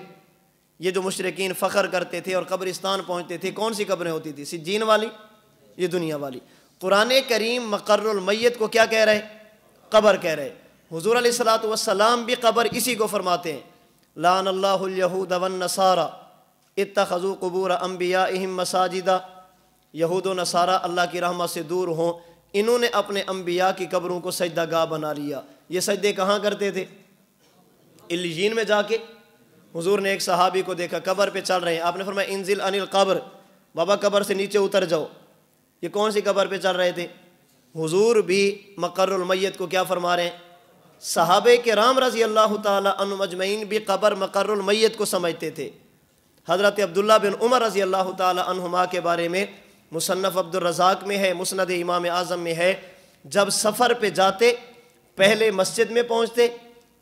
یہ جو مشرکین فخر کرتے تھے اور قبرستان پہنچتے تھے، کون سی قبریں ہوتی تھی؟ سجین والی، یہ دنیا والی۔ قرآن کریم مقر المیت کو کیا کہہ رہے؟ قبر کہہ رہے۔ حضور علیہ الصلوۃ والسلام بھی قبر اسی کو فرماتے ہیں۔ لعن اللہ الیہود والنصارى اتخذوا قبور انبیائہم مساجدا، یہود و نصارہ اللہ کی رحمت سے دور ہوں، انہوں نے اپنے انبیاء کی قبروں کو سجدہ گاہ بنا لیا۔ یہ سجدے کہاں کرتے تھے؟ علیین میں جا کے۔ حضور نے ایک صحابی کو دیکھا قبر پہ چل رہے ہیں، آپ نے فرمایا انزل عن القبر، بابا قبر سے نیچے اتر جاؤ۔ یہ کون سی قبر پہ چل رہے تھے؟ حضور بھی مقر المیت کو کیا فرما رہے ہیں؟ صحابہ کرام رضی اللہ تعالی عنہم اجمعین بھی قبر مقر المیت کو سمجھتے تھے۔ حضرت عبداللہ بن عمر رضی اللہ تعالی عنہما کے بارے میں مصنف عبد الرزاق میں ہے، مسند امام اعظم میں ہے، جب سفر پہ جاتے پہلے مسجد میں پہنچتے،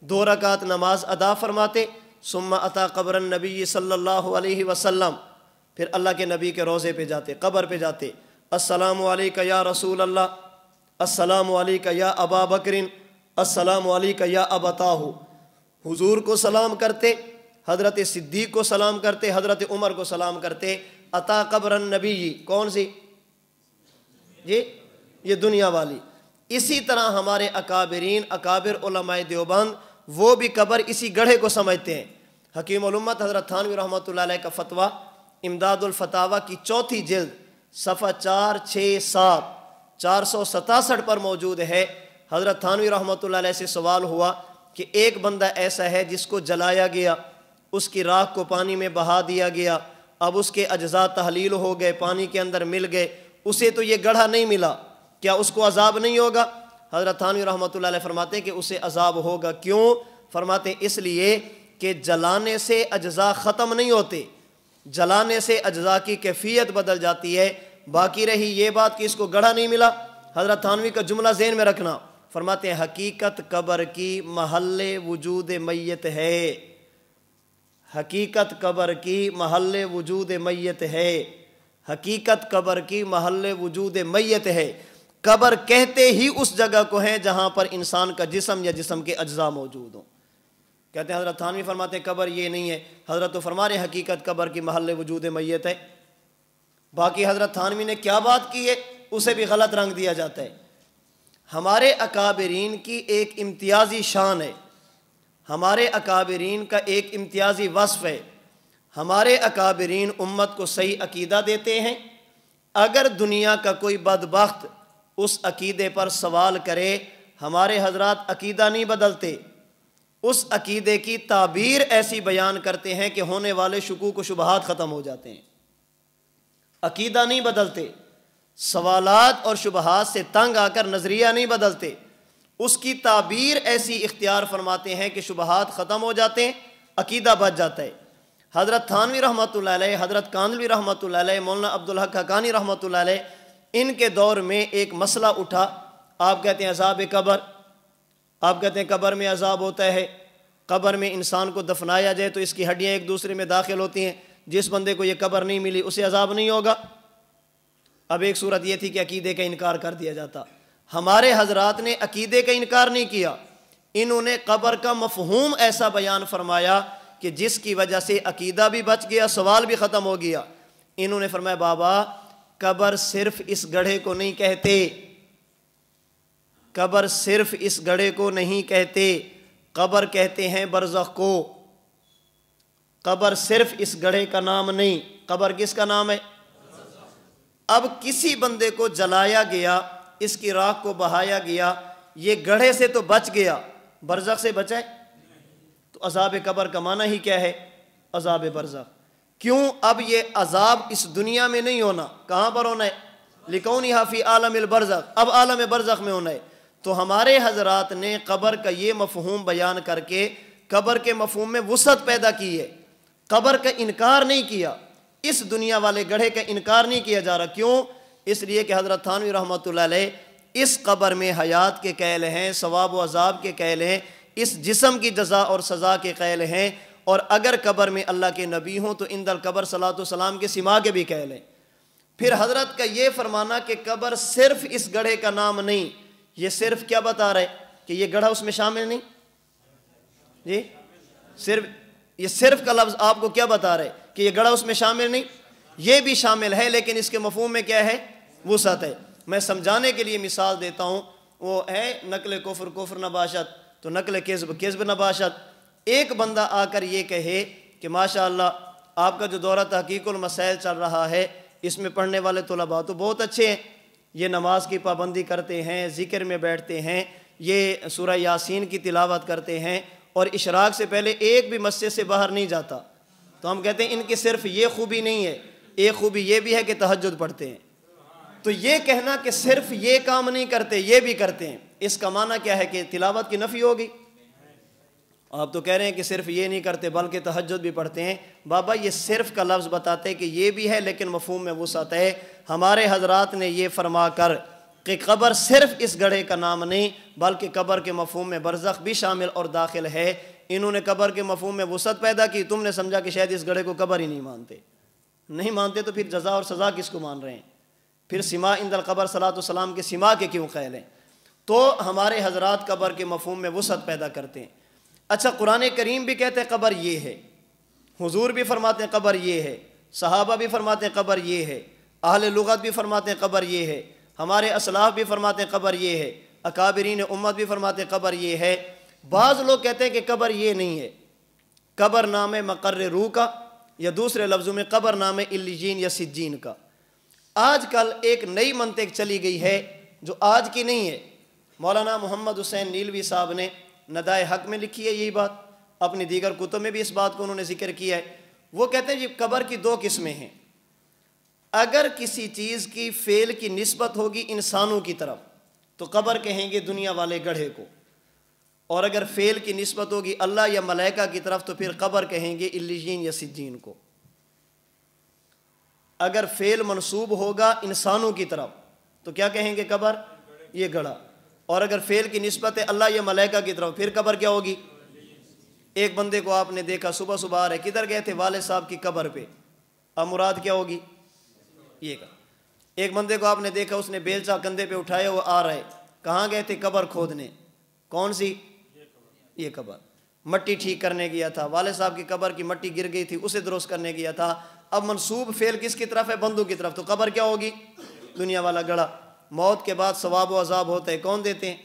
2 رکعت نماز ادا فرماتے، ثم اتا قبر النبی صلی اللہ علیہ وسلم، پھر اللہ کے نبی کے روضے پہ جاتے، قبر پہ جاتے، السلام علیکہ یا رسول اللہ، السلام علیکہ یا ابا بکر، السلام علیکہ یا ابتاہ، حضور کو سلام کرتے، حضرت صدیق کو سلام کرتے، حضرت عمر کو سلام کرتے۔ عطا قبر النبی کون سی؟ جی یہ دنیا والی۔ اسی طرح ہمارے اکابرین، اکابر علماء دیوبند، وہ بھی قبر اسی گڑھے کو سمجھتے ہیں۔ حکیم الامت حضرت تھانوی رحمۃ اللہ علیہ کا فتویٰ امداد الفتاوی کی 4 جلد صفحہ 4 6 7 467 پر موجود ہے۔ حضرت تھانوی رحمۃ اللہ علیہ سے سوال ہوا کہ ایک بندہ ایسا ہے جس کو جلایا گیا، اس کی راکھ کو پانی میں بہا دیا گیا، اب اس کے اجزاء تحلیل ہو گئے، پانی کے اندر مل گئے، اسے تو یہ گڑھا نہیں ملا، کیا اس کو عذاب نہیں ہوگا؟ حضرت تھانوی رحمۃ اللہ علیہ فرماتے ہیں کہ اسے عذاب ہوگا۔ کیوں؟ فرماتے ہیں اس لیے کہ جلانے سے اجزاء ختم نہیں ہوتے، جلانے سے اجزاء کی کیفیت بدل جاتی ہے۔ باقی رہی یہ بات کہ اس کو گڑھا نہیں ملا، حضرت تھانوی کا جملہ ذہن میں رکھنا، فرماتے ہیں حقیقت قبر کی محل وجود میت ہے، حقیقت قبر کی محل وجود میت ہے، حقیقت قبر کی محل وجود میت ہے۔ قبر کہتے ہی اس جگہ کو ہیں جہاں پر انسان کا جسم یا جسم کے اجزاء موجود ہوں۔ کہتے ہیں حضرت تھانوی فرماتے ہیں قبر یہ نہیں ہے، حضرت تو فرما رہے ہیں حقیقت قبر کی محل وجود میت ہے۔ باقی حضرت تھانوی نے کیا بات کی ہے اسے بھی غلط رنگ دیا جاتا ہے۔ ہمارے اکابرین کی ایک امتیازی شان ہے، ہمارے اکابرین کا ایک امتیازی وصف ہے، ہمارے اکابرین امت کو صحیح عقیدہ دیتے ہیں۔ اگر دنیا کا کوئی بدبخت اس عقیدے پر سوال کرے، ہمارے حضرات عقیدہ نہیں بدلتے، اس عقیدے کی تعبیر ایسی بیان کرتے ہیں کہ ہونے والے شکوک و شبہات ختم ہو جاتے ہیں۔ عقیدہ نہیں بدلتے، سوالات اور شبہات سے تنگ آ کر نظریہ نہیں بدلتے، اس کی تعبیر ایسی اختیار فرماتے ہیں کہ شبہات ختم ہو جاتے ہیں، عقیدہ بچ جاتا ہے۔ حضرت تھانوی رحمۃ اللہ علیہ، حضرت کاندھلوی رحمۃ اللہ علیہ، مولانا عبدالحق حقانی رحمۃ اللہ علیہ، ان کے دور میں ایک مسئلہ اٹھا۔ آپ کہتے ہیں عذاب قبر، آپ کہتے ہیں قبر میں عذاب ہوتا ہے، قبر میں انسان کو دفنایا جائے تو اس کی ہڈیاں ایک دوسرے میں داخل ہوتی ہیں، جس بندے کو یہ قبر نہیں ملی اسے عذاب نہیں ہوگا۔ اب ایک صورت یہ تھی کہ عقیدے کا انکار کر دیا جاتا، ہمارے حضرات نے عقیدے کا انکار نہیں کیا، انہوں نے قبر کا مفہوم ایسا بیان فرمایا کہ جس کی وجہ سے عقیدہ بھی بچ گیا، سوال بھی ختم ہو گیا۔ انہوں نے فرمایا بابا قبر صرف اس گڑھے کو نہیں کہتے، قبر صرف اس گڑھے کو نہیں کہتے، قبر کہتے ہیں برزخ کو، قبر صرف اس گڑھے کا نام نہیں، قبر کس کا نام ہے؟ اب کسی بندے کو جلایا گیا، اس کی راکھ کو بہایا گیا، یہ گڑھے سے تو بچ گیا، برزخ سے بچا ہے؟ تو عذاب قبر کا معنی ہی کیا ہے؟ عذاب برزخ۔ کیوں؟ اب یہ عذاب اس دنیا میں نہیں ہونا، کہاں پر ہونا ہے؟ لِکَوْنِهَا فِي عالم البرزخ، اب عالم برزخ میں ہونا ہے۔ تو ہمارے حضرات نے قبر کا یہ مفہوم بیان کر کے قبر کے مفہوم میں وسعت پیدا کی ہے، قبر کا انکار نہیں کیا، اس دنیا والے گڑھے کا انکار نہیں کیا جا رہا۔ کیوں؟ اس لیے کہ حضرت تھانوی رحمۃ اللہ علیہ اس قبر میں حیات کے قائل ہیں، ثواب و عذاب کے قائل ہیں، اس جسم کی جزا اور سزا کے قائل ہیں، اور اگر قبر میں اللہ کے نبی ہوں تو اندر قبر صلاۃ و سلام کے سما کے بھی قائل ہیں۔ پھر حضرت کا یہ فرمانا کہ قبر صرف اس گڑھے کا نام نہیں، یہ صرف کیا بتا رہے کہ یہ گڑھا اس میں شامل نہیں؟ جی صرف یہ صرف کا لفظ آپ کو کیا بتا رہے کہ یہ گڑھا اس میں شامل نہیں؟ یہ بھی شامل ہے، لیکن اس کے مفہوم میں کیا ہے؟ وسعت ہے۔ میں سمجھانے کے لیے مثال دیتا ہوں، وہ ہے نقل کفر کفر نباشت تو نقل کذب کذب نباشت۔ ایک بندہ آ کر یہ کہے کہ ماشاءاللہ آپ کا جو دورہ تحقیق المسائل چل رہا ہے اس میں پڑھنے والے طلباء تو بہت اچھے ہیں، یہ نماز کی پابندی کرتے ہیں، ذکر میں بیٹھتے ہیں، یہ سورہ یاسین کی تلاوت کرتے ہیں، اور اشراق سے پہلے ایک بھی مسجد سے باہر نہیں جاتا۔ تو ہم کہتے ہیں ان کی صرف یہ خوبی نہیں ہے، ایک خوبی یہ بھی ہے کہ تہجد پڑھتے ہیں۔ تو یہ کہنا کہ صرف یہ کام نہیں کرتے یہ بھی کرتے ہیں، اس کا معنی کیا ہے کہ تلاوت کی نفی ہوگی؟ آپ تو کہہ رہے ہیں کہ صرف یہ نہیں کرتے بلکہ تہجد بھی پڑھتے ہیں۔ بابا یہ صرف کا لفظ بتاتے ہیں کہ یہ بھی ہے لیکن مفہوم میں وسعت ہے۔ ہمارے حضرات نے یہ فرما کر کہ قبر صرف اس گڑھے کا نام نہیں بلکہ قبر کے مفہوم میں برزخ بھی شامل اور داخل ہے، انہوں نے قبر کے مفہوم میں وسعت پیدا کی، تم نے سمجھا کہ شاید اس گڑھے کو قبر ہی نہیں مانتے۔ نہیں مانتے تو پھر جزا اور سزا کس کو مان رہے ہیں؟ پھر سما عند القبر صلاۃ والسلام کے سما کے کیوں قائل ہیں؟ تو ہمارے حضرات قبر کے مفہوم میں وسعت پیدا کرتے ہیں۔ اچھا قرآن کریم بھی کہتے ہیں قبر یہ ہے، حضور بھی فرماتے ہیں قبر یہ ہے، صحابہ بھی فرماتے ہیں قبر یہ ہے، اہل لغت بھی فرماتے ہیں قبر یہ ہے، ہمارے اسلاف بھی فرماتے ہیں قبر یہ ہے، اکابرین امت بھی فرماتے ہیں قبر یہ ہے۔ بعض لوگ کہتے ہیں کہ قبر یہ نہیں ہے، قبر نام ہے مقر روح کا، یا دوسرے لفظوں میں قبر نام ہے علیین یا سجین کا۔ آج کل ایک نئی منطق چلی گئی ہے جو آج کی نہیں ہے، مولانا محمد حسین نیلوی صاحب نے ندائے حق میں لکھی ہے یہی بات، اپنی دیگر کتب میں بھی اس بات کو انہوں نے ذکر کیا ہے۔ وہ کہتے ہیں جی قبر کی دو قسمیں ہیں، اگر کسی چیز کی فعل کی نسبت ہوگی انسانوں کی طرف تو قبر کہیں گے دنیا والے گڑھے کو، اور اگر فعل کی نسبت ہوگی اللہ یا ملائکہ کی طرف تو پھر قبر کہیں گے علیین یا سجین کو۔ اگر فعل منسوب ہوگا انسانوں کی طرف تو کیا کہیں گے؟ قبر، یہ گڑھا، اور اگر فعل کی نسبت ہے اللہ یا ملائکہ کی طرف پھر قبر کیا ہوگی؟ ایک بندے کو آپ نے دیکھا صبح صبح آ رہے، کدھر گئے تھے؟ والد صاحب کی قبر پہ، اب مراد کیا ہوگی؟ یہ کہا۔ ایک بندے کو آپ نے دیکھا اس نے بیلچا کندھے پہ اٹھایا وہ آ رہے، کہاں گئے تھے؟ قبر کھودنے۔ کون سی؟ یہ قبر۔ مٹی ٹھیک کرنے گیا تھا، والد صاحب کی قبر کی مٹی گر گئی تھی اسے درست کرنے گیا تھا۔ اب منسوب فعل کس کی طرف ہے؟ بندوں کی طرف، تو قبر کیا ہوگی؟ دنیا والا گڑھا۔ موت کے بعد ثواب و عذاب ہوتا ہے، کون دیتے ہیں؟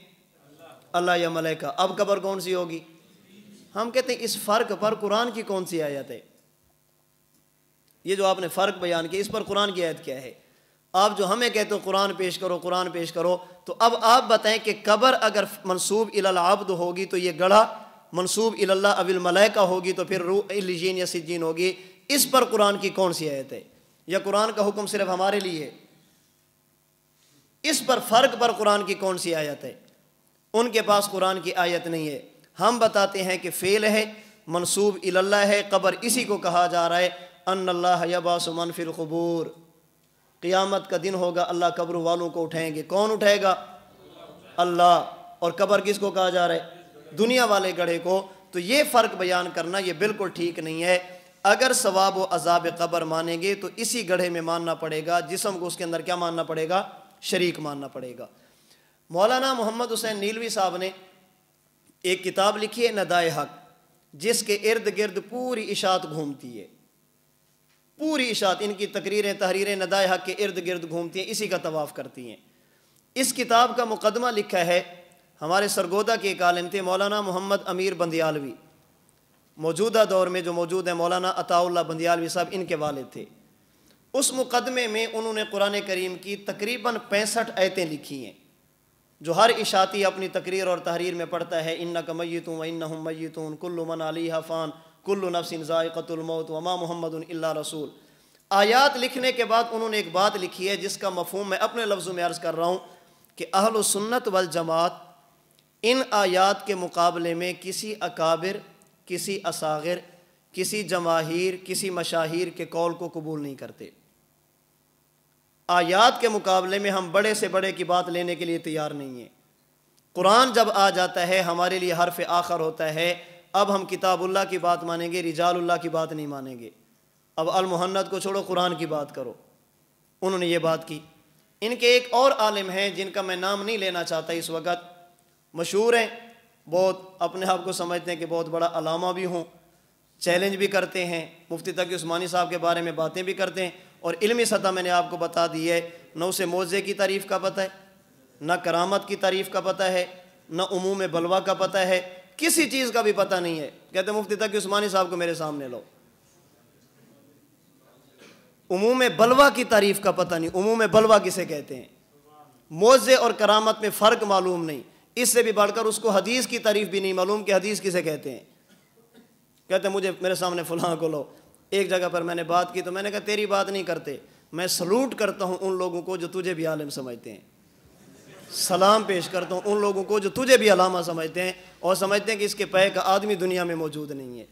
اللہ یا ملائکہ۔ اب قبر کون سی ہوگی؟ ہم کہتے ہیں اس فرق پر قرآن کی کون سی آیت ہے؟ یہ جو آپ نے فرق بیان کیا اس پر قرآن کی آیت کیا ہے؟ آپ جو ہمیں کہتے ہو قرآن پیش کرو قرآن پیش کرو، تو اب آپ بتائیں کہ قبر اگر منسوب الی العبد ہوگی تو یہ گڑھا، منسوب الی اللہ او الملائکہ ہوگی تو پھر روح علیین یا سجین ہوگی، اس پر قرآن کی کون سی آیت ہے؟ یا قرآن کا حکم صرف ہمارے لیے ہے؟ اس پر فرق پر قرآن کی کون سی آیت ہے؟ ان کے پاس قرآن کی آیت نہیں ہے۔ ہم بتاتے ہیں کہ فعل ہے، منسوب الی اللہ ہے، قبر اسی کو کہا جا رہا ہے، ان اللہ یبعث من فی القبور، قیامت کا دن ہوگا اللہ قبر والوں کو اٹھائیں گے۔ کون اٹھائے گا؟ اللہ۔ اور قبر کس کو کہا جا رہا ہے؟ دنیا والے گڑھے کو۔ تو یہ فرق بیان کرنا یہ بالکل ٹھیک نہیں ہے۔ اگر ثواب و عذاب قبر مانیں گے تو اسی گڑھے میں ماننا پڑے گا، جسم کو اس کے اندر کیا ماننا پڑے گا؟ شریک ماننا پڑے گا۔ مولانا محمد حسین نیلوی صاحب نے ایک کتاب لکھی ہے ندائے حق، جس کے ارد گرد پوری اشاعت گھومتی ہے، پوری اشاعت ان کی تقریریں تحریریں ندائے حق کے ارد گرد گھومتی ہیں، اسی کا طواف کرتی ہیں۔ اس کتاب کا مقدمہ لکھا ہے ہمارے سرگودا کے ایک عالم تھے مولانا محمد امیر بندیالوی، موجودہ دور میں جو موجود ہیں مولانا عطاء اللہ بندیالوی صاحب ان کے والد تھے۔ اس مقدمے میں انہوں نے قرآن کریم کی تقریباً 65 آیتیں لکھی ہیں جو ہر اشاعتی اپنی تقریر اور تحریر میں پڑھتا ہے، انک میت و انہم میتون کل من علیہا فان کل نفس ذائقۃ الموت وما محمد الا رسول۔ آیات لکھنے کے بعد انہوں نے ایک بات لکھی ہے جس کا مفہوم میں اپنے لفظوں میں عرض کر رہا ہوں کہ اہل سنت والجماعت ان آیات کے مقابلے میں کسی اکابر، کسی اصاغر، کسی جماہیر، کسی مشاہیر کے قول کو قبول نہیں کرتے۔ آیات کے مقابلے میں ہم بڑے سے بڑے کی بات لینے کے لیے تیار نہیں ہیں۔ قرآن جب آ جاتا ہے ہمارے لیے حرف آخر ہوتا ہے، اب ہم کتاب اللہ کی بات مانیں گے، رجال اللہ کی بات نہیں مانیں گے۔ اب المحنت کو چھوڑو قرآن کی بات کرو۔ انہوں نے یہ بات کی۔ ان کے ایک اور عالم ہیں جن کا میں نام نہیں لینا چاہتا اس وقت، مشہور ہیں، بہت اپنے آپ کو سمجھتے ہیں کہ بہت بڑا علامہ بھی ہوں، چیلنج بھی کرتے ہیں، مفتی تقی عثمانی صاحب کے بارے میں باتیں بھی کرتے ہیں، اور علمی سطح میں نے آپ کو بتا دی ہے، نہ اسے معجزے کی تعریف کا پتہ ہے، نہ کرامت کی تعریف کا پتہ ہے، نہ عموم بلوہ کا پتہ ہے، کسی چیز کا بھی پتہ نہیں ہے۔ کہتے ہیں مفتی تقی عثمانی صاحب کو میرے سامنے لو، عموم بلوہ کی تعریف کا پتہ نہیں، عموم بلوہ کسے کہتے ہیں، معجزے اور کرامت میں فرق معلوم نہیں، اس سے بھی بڑھ کر اس کو حدیث کی تعریف بھی نہیں معلوم کہ حدیث کسے کہتے ہیں۔ کہتے ہیں مجھے میرے سامنے فلاں کو لو۔ ایک جگہ پر میں نے بات کی تو میں نے کہا تیری بات نہیں کرتے، میں سلوٹ کرتا ہوں ان لوگوں کو جو تجھے بھی عالم سمجھتے ہیں، سلام پیش کرتا ہوں ان لوگوں کو جو تجھے بھی علامہ سمجھتے ہیں اور سمجھتے ہیں کہ اس کے پے کا آدمی دنیا میں موجود نہیں ہے۔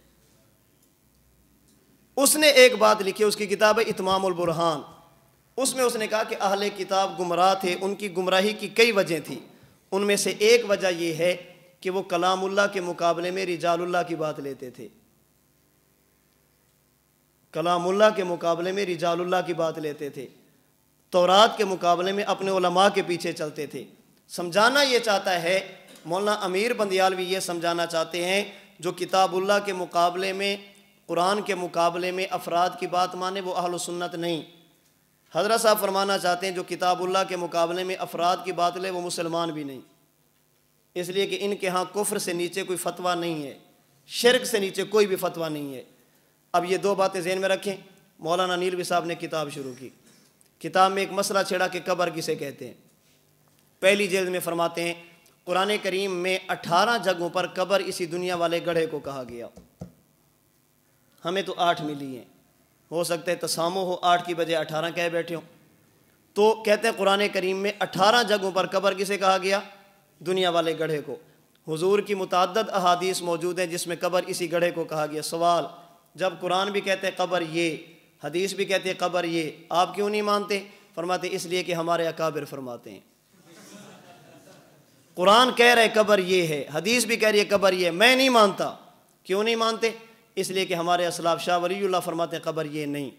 اس نے ایک بات لکھی، اس کی کتاب ہے اتمام البرہان، اس میں اس نے کہا کہ اہل کتاب گمراہ تھے، ان کی گمراہی کی کئی وجہ تھی، ان میں سے ایک وجہ یہ ہے کہ وہ کلام اللہ کے مقابلے میں رجال اللہ کی بات لیتے تھے، کلام اللہ کے مقابلے میں رجال اللہ کی بات لیتے تھے، تورات کے مقابلے میں اپنے علماء کے پیچھے چلتے تھے۔ سمجھانا یہ چاہتا ہے مولانا امیر بندیالوی، یہ سمجھانا چاہتے ہیں جو کتاب اللہ کے مقابلے میں، قرآن کے مقابلے میں افراد کی بات مانے وہ اہل سنت نہیں۔ حضرت صاحب فرمانا چاہتے ہیں جو کتاب اللہ کے مقابلے میں افراد کی بات لے وہ مسلمان بھی نہیں، اس لیے کہ ان کے ہاں کفر سے نیچے کوئی فتویٰ نہیں ہے، شرک سے نیچے کوئی بھی فتویٰ نہیں ہے۔ اب یہ دو باتیں ذہن میں رکھیں. مولانا نیلوی صاحب نے کتاب شروع کی. کتاب میں ایک مسئلہ چھیڑا کہ قبر کسے کہتے ہیں. پہلی جلد میں فرماتے ہیں قرآن کریم میں 18 جگہوں پر قبر اسی دنیا والے گڑھے کو کہا گیا. ہمیں تو 8 ملی ہیں, ہو سکتا ہے تسامو ہو 8 کی بجائے 18 کہہ بیٹھے ہوں. تو کہتے ہیں قرآن کریم میں 18 جگہوں پر قبر کسے کہا گیا؟ دنیا والے گڑھے کو. حضور کی متعدد احادیث موجود ہیں جس میں قبر اسی گڑھے کو کہا گیا. سوال, جب قرآن بھی کہتے ہیں قبر یہ, حدیث بھی کہتے ہیں قبر یہ, آپ کیوں نہیں مانتے؟ فرماتے اس لیے کہ ہمارے اکابر فرماتے ہیں. قرآن کہہ رہے قبر یہ ہے, حدیث بھی کہہ رہی ہے قبر یہ ہے, میں نہیں مانتا. کیوں نہیں مانتے؟ اس لیے کہ ہمارے اسلاف شاہ ولی اللہ فرماتے ہیں قبر یہ نہیں,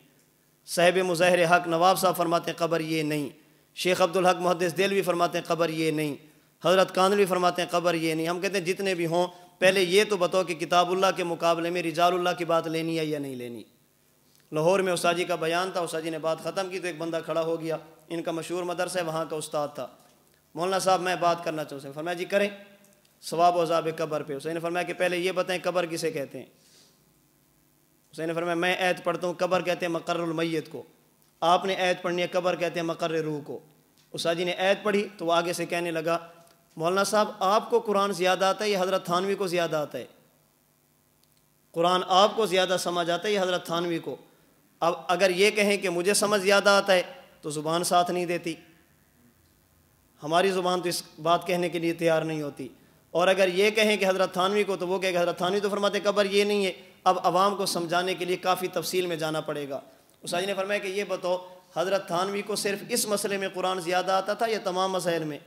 صاحب مظاہر حق نواب صاحب فرماتے ہیں قبر یہ نہیں, شیخ عبدالحق محدث دہلوی فرماتے ہیں قبر یہ نہیں, حضرت کاندھلوی فرماتے ہیں قبر یہ نہیں. ہم کہتے ہیں جتنے بھی ہوں پہلے یہ تو بتاؤ کہ کتاب اللہ کے مقابلے میں رجال اللہ کی بات لینی ہے یا نہیں لینی. لاہور میں استاد جی کا بیان تھا, استاد جی نے بات ختم کی تو ایک بندہ کھڑا ہو گیا, ان کا مشہور مدرسہ ہے, وہاں کا استاد تھا. مولانا صاحب میں بات کرنا چاہتا ہوں. فرمایا جی کریں, ثواب و عذاب قبر پہ. حسین نے فرمایا کہ پہلے یہ بتائیں قبر کسے کہتے ہیں. حسین نے فرمایا میں آیت پڑھتا ہوں, قبر کہتے ہیں مقر المیت کو. آپ نے آیت پڑھنی ہے, قبر کہتے ہیں مقر روح کو. استاد جی نے آیت پڑھی تو وہ آگے سے کہنے لگا مولانا صاحب آپ کو قرآن زیادہ آتا ہے یا حضرت تھانوی کو زیادہ آتا ہے؟ قرآن آپ کو زیادہ سمجھ آتا ہے یا حضرت تھانوی کو؟ اب اگر یہ کہیں کہ مجھے سمجھ زیادہ آتا ہے تو زبان ساتھ نہیں دیتی, ہماری زبان تو اس بات کہنے کے لیے تیار نہیں ہوتی. اور اگر یہ کہیں کہ حضرت تھانوی کو تو وہ کہے کہ حضرت تھانوی تو فرماتے قبر یہ نہیں ہے. اب عوام کو سمجھانے کے لیے کافی تفصیل میں جانا پڑے گا. استاد جی نے فرمایا کہ یہ بتاؤ حضرت تھانوی کو صرف اس مسئلے میں قرآن زیادہ آتا تھا یا تمام مسائل میں؟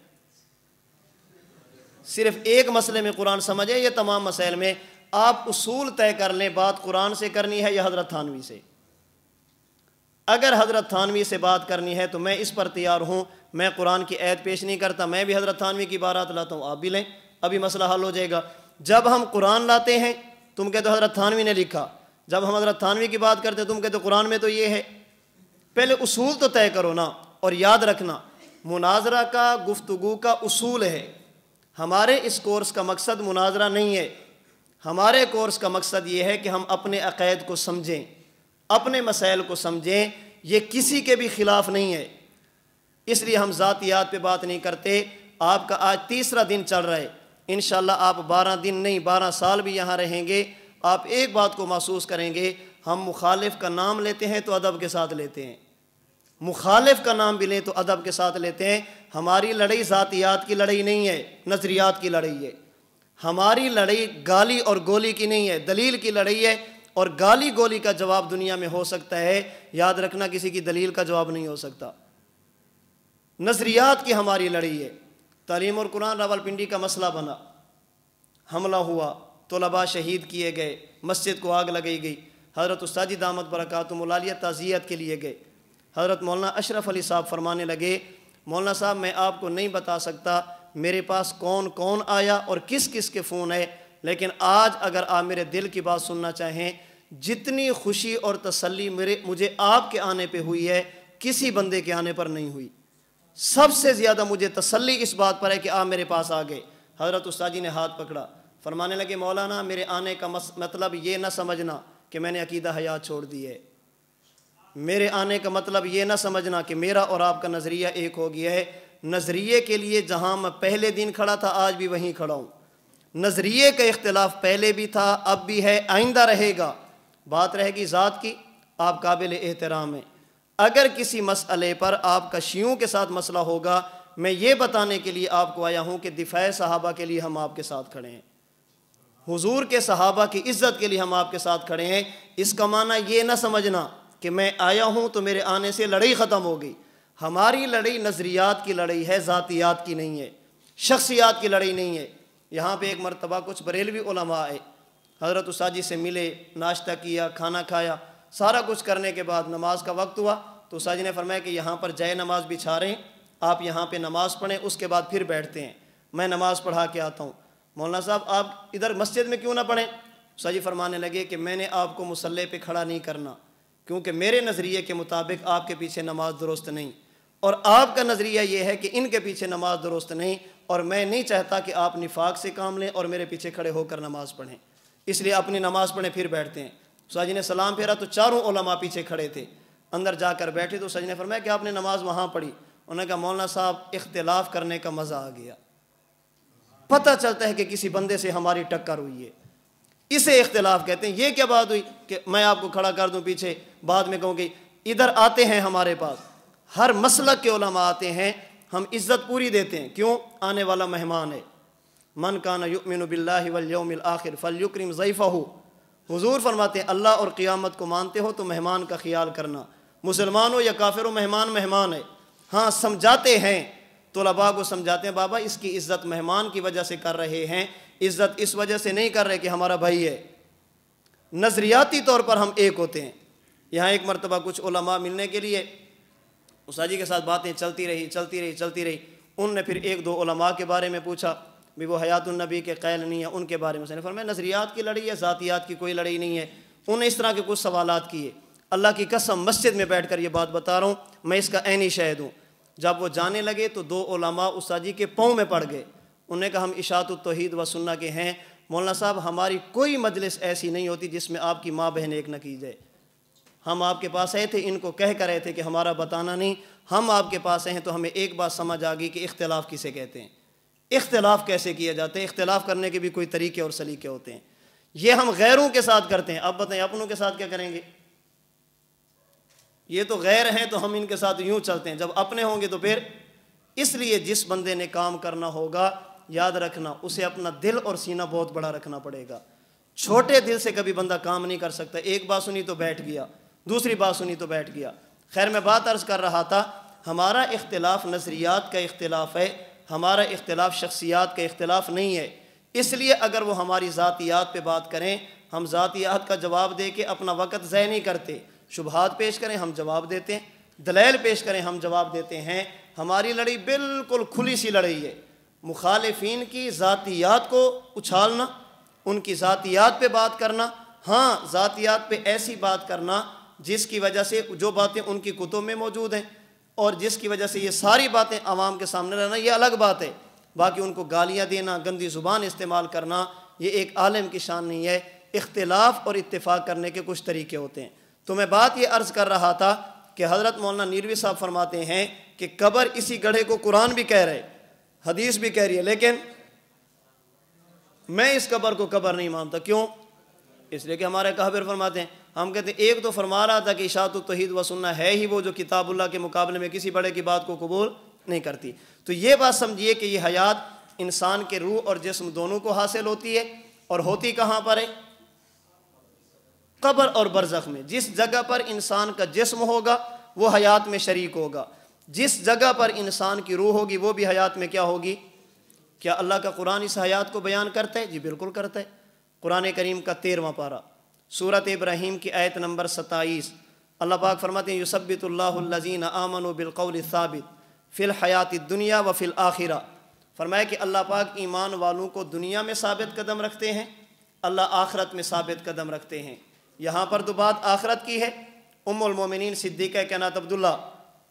صرف ایک مسئلے میں قرآن سمجھے یا تمام مسائل میں؟ آپ اصول طے کر لیں, بات قرآن سے کرنی ہے یا حضرت تھانوی سے. اگر حضرت تھانوی سے بات کرنی ہے تو میں اس پر تیار ہوں, میں قرآن کی آیت پیش نہیں کرتا, میں بھی حضرت تھانوی کی بارات لاتا ہوں, آپ بھی لیں, ابھی مسئلہ حل ہو جائے گا. جب ہم قرآن لاتے ہیں تم کہتے ہو حضرت تھانوی نے لکھا, جب ہم حضرت تھانوی کی بات کرتے ہیں تم کہتے ہو قرآن میں تو یہ ہے. پہلے اصول تو طے کرو نا. اور یاد رکھنا مناظرہ کا, گفتگو کا اصول ہے. ہمارے اس کورس کا مقصد مناظرہ نہیں ہے, ہمارے کورس کا مقصد یہ ہے کہ ہم اپنے عقائد کو سمجھیں, اپنے مسائل کو سمجھیں. یہ کسی کے بھی خلاف نہیں ہے, اس لیے ہم ذاتیات پہ بات نہیں کرتے. آپ کا آج 3را دن چل رہا ہے, انشاءاللہ آپ 12 دن نہیں 12 سال بھی یہاں رہیں گے. آپ ایک بات کو محسوس کریں گے, ہم مخالف کا نام لیتے ہیں تو ادب کے ساتھ لیتے ہیں, مخالف کا نام بھی لیں تو ادب کے ساتھ لیتے ہیں. ہماری لڑائی ذاتیات کی لڑائی نہیں ہے, نظریات کی لڑائی ہے. ہماری لڑائی گالی اور گولی کی نہیں ہے, دلیل کی لڑائی ہے. اور گالی گولی کا جواب دنیا میں ہو سکتا ہے, یاد رکھنا کسی کی دلیل کا جواب نہیں ہو سکتا. نظریات کی ہماری لڑائی ہے. تعلیم اور قرآن راولپنڈی کا مسئلہ بنا, حملہ ہوا, طلباء شہید کیے گئے, مسجد کو آگ لگائی گئی. حضرت استاد جی دامت برکاتہم العالیہ تعزیت کے لیے گئے. حضرت مولانا اشرف علی صاحب فرمانے لگے مولانا صاحب میں آپ کو نہیں بتا سکتا میرے پاس کون کون آیا اور کس کس کے فون ہے, لیکن آج اگر آپ میرے دل کی بات سننا چاہیں, جتنی خوشی اور تسلی مجھے آپ کے آنے پہ ہوئی ہے کسی بندے کے آنے پر نہیں ہوئی. سب سے زیادہ مجھے تسلی اس بات پر ہے کہ آپ میرے پاس آ گئے. حضرت استاد جی نے ہاتھ پکڑا, فرمانے لگے مولانا میرے آنے کا مطلب یہ نہ سمجھنا کہ میں نے عقیدہ حیات چھوڑ دی ہے. میرے آنے کا مطلب یہ نہ سمجھنا کہ میرا اور آپ کا نظریہ ایک ہو گیا ہے. نظریے کے لیے جہاں میں پہلے دن کھڑا تھا آج بھی وہیں کھڑا ہوں. نظریے کا اختلاف پہلے بھی تھا, اب بھی ہے, آئندہ رہے گا. بات رہے گی ذات کی, آپ قابل احترام ہیں. اگر کسی مسئلے پر آپ کا شیعوں کے ساتھ مسئلہ ہوگا, میں یہ بتانے کے لیے آپ کو آیا ہوں کہ دفاع صحابہ کے لیے ہم آپ کے ساتھ کھڑے ہیں, حضور کے صحابہ کی عزت کے لیے ہم آپ کے ساتھ کھڑے ہیں. اس کا معنی یہ نہ سمجھنا کہ میں آیا ہوں تو میرے آنے سے لڑائی ختم ہو گئی. ہماری لڑائی نظریات کی لڑائی ہے, ذاتیات کی نہیں ہے, شخصیات کی لڑائی نہیں ہے. یہاں پہ ایک مرتبہ کچھ بریلوی علماء آئے, حضرت استاد جی سے ملے, ناشتہ کیا, کھانا کھایا, سارا کچھ کرنے کے بعد نماز کا وقت ہوا تو استاد جی نے فرمایا کہ یہاں پر جائے نماز بچھا رہے ہیں, آپ یہاں پہ نماز پڑھیں, اس کے بعد پھر بیٹھتے ہیں, میں نماز پڑھا کے آتا ہوں. مولانا صاحب آپ ادھر مسجد میں کیوں نہ پڑھیں؟ استاد جی فرمانے لگے کہ میں نے آپ کو مصلی پہ کھڑا نہیں کرنا, کیونکہ میرے نظریے کے مطابق آپ کے پیچھے نماز درست نہیں, اور آپ کا نظریہ یہ ہے کہ ان کے پیچھے نماز درست نہیں, اور میں نہیں چاہتا کہ آپ نفاق سے کام لیں اور میرے پیچھے کھڑے ہو کر نماز پڑھیں, اس لیے اپنی نماز پڑھیں پھر بیٹھتے ہیں. استاد جی نے سلام پھیرا تو چاروں علماء پیچھے کھڑے تھے، اندر جا کر بیٹھے تو استاد جی نے فرمایا کہ آپ نے نماز وہاں پڑھی؟ انہوں نے کہا مولانا صاحب اختلاف کرنے کا مزہ آ گیا، پتہ چلتا ہے کہ کسی بندے سے ہماری ٹکر ہوئی ہے، اسے اختلاف کہتے ہیں۔ یہ کیا بات ہوئی کہ میں آپ کو کھڑا کر دوں پیچھے، بعد میں کہوں کہ ادھر آتے ہیں ہمارے پاس، ہر مسلک کے علماء آتے ہیں، ہم عزت پوری دیتے ہیں، کیوں؟ آنے والا مہمان ہے۔ من کان یؤمن باللہ والیوم الآخر فلیکرم ضیفہ، حضور فرماتے ہیں اللہ اور قیامت کو مانتے ہو تو مہمان کا خیال کرنا، مسلمان ہو یا کافر ہو، مہمان مہمان ہے۔ ہاں سمجھاتے ہیں، طلباء کو سمجھاتے ہیں بابا اس کی عزت مہمان کی وجہ سے کر رہے ہیں، عزت اس وجہ سے نہیں کر رہے کہ ہمارا بھائی ہے۔ نظریاتی طور پر ہم ایک ہوتے ہیں۔ یہاں ایک مرتبہ کچھ علماء ملنے کے لیے استاد جی کے ساتھ باتیں چلتی رہی، ان نے پھر ایک دو علماء کے بارے میں پوچھا بھی وہ حیات النبی کے قائل نہیں ہے، ان کے بارے میں اس نے فرمایا نظریات کی لڑائی ہے، ذاتیات کی کوئی لڑائی نہیں ہے۔ انہوں نے اس طرح کے کچھ سوالات کیے، اللہ کی قسم مسجد میں بیٹھ کر یہ بات بتا رہا ہوں، میں اس کا عینی شاہد ہوں۔ جب وہ جانے لگے تو دو علماء استاد جی کے پاؤں میں پڑ گئے، انہوں نے کہا ہم اشاعت التوحید و سنہ کے ہیں، مولانا صاحب ہماری کوئی مجلس ایسی نہیں ہوتی جس میں آپ کی ماں بہن ایک نہ کی جائے۔ ہم آپ کے پاس آئے تھے، ان کو کہہ کر رہے تھے کہ ہمارا بتانا نہیں، ہم آپ کے پاس آئے ہیں تو ہمیں ایک بات سمجھ آ گئی کہ اختلاف کسے کہتے ہیں، اختلاف کیسے کیا جاتے ہیں، اختلاف کرنے کے بھی کوئی طریقے اور سلیقے ہوتے ہیں۔ یہ ہم غیروں کے ساتھ کرتے ہیں، اب بتائیں اپنوں کے ساتھ کیا کریں گے؟ یہ تو غیر ہیں تو ہم ان کے ساتھ یوں چلتے ہیں، جب اپنے ہوں گے تو پھر۔ اس لیے جس بندے نے کام کرنا ہوگا یاد رکھنا اسے اپنا دل اور سینہ بہت بڑا رکھنا پڑے گا۔ چھوٹے دل سے کبھی بندہ کام نہیں کر سکتا، ایک بات سنی تو بیٹھ گیا، دوسری بات سنی تو بیٹھ گیا۔ خیر میں بات عرض کر رہا تھا، ہمارا اختلاف نظریات کا اختلاف ہے، ہمارا اختلاف شخصیات کا اختلاف نہیں ہے۔ اس لیے اگر وہ ہماری ذاتیات پہ بات کریں، ہم ذاتیات کا جواب دے کے اپنا وقت ضائع نہیں کرتے، شبہات پیش کریں ہم جواب دیتے ہیں، دلائل پیش کریں ہم جواب دیتے ہیں۔ ہماری لڑائی بالکل کھلی سی لڑائی ہے، مخالفین کی ذاتیات کو اچھالنا، ان کی ذاتیات پہ بات کرنا، ہاں ذاتیات پہ ایسی بات کرنا جس کی وجہ سے جو باتیں ان کی کتب میں موجود ہیں اور جس کی وجہ سے یہ ساری باتیں عوام کے سامنے رہنا، یہ الگ بات ہے۔ باقی ان کو گالیاں دینا، گندی زبان استعمال کرنا، یہ ایک عالم کی شان نہیں ہے۔ اختلاف اور اتفاق کرنے کے کچھ طریقے ہوتے ہیں۔ تو میں بات یہ عرض کر رہا تھا کہ حضرت مولانا نیروی صاحب فرماتے ہیں کہ قبر اسی گڑھے کو قرآن بھی کہہ رہے، حدیث بھی کہہ رہی ہے، لیکن میں اس قبر کو قبر نہیں مانتا۔ کیوں؟ اس لیے کہ ہمارے کہبر فرماتے ہیں، ہم کہتے ہیں ایک تو فرما رہا تھا کہ اشاعت التوحید و سنہ ہے ہی وہ جو کتاب اللہ کے مقابلے میں کسی بڑے کی بات کو قبول نہیں کرتی۔ تو یہ بات سمجھیے کہ یہ حیات انسان کے روح اور جسم دونوں کو حاصل ہوتی ہے، اور ہوتی کہاں پر ہے؟ قبر اور برزخ میں۔ جس جگہ پر انسان کا جسم ہوگا وہ حیات میں شریک ہوگا، جس جگہ پر انسان کی روح ہوگی وہ بھی حیات میں کیا ہوگی؟ کیا اللہ کا قرآن اس حیات کو بیان کرتا ہے؟ جی بالکل کرتا ہے۔ قرآن کریم کا 13واں پارہ سورۃ ابراہیم کی آیت نمبر 27، اللہ پاک فرماتے ہیں یثبت اللہ الذین آمنوا بالقول الثابت فی الحیات الدنیا وفی الآخرہ۔ فرمایا کہ اللہ پاک ایمان والوں کو دنیا میں ثابت قدم رکھتے ہیں، اللہ آخرت میں ثابت قدم رکھتے ہیں۔ یہاں پر تو بات آخرت کی ہے۔ ام المومنین صدیقہ کائنات عبداللہ،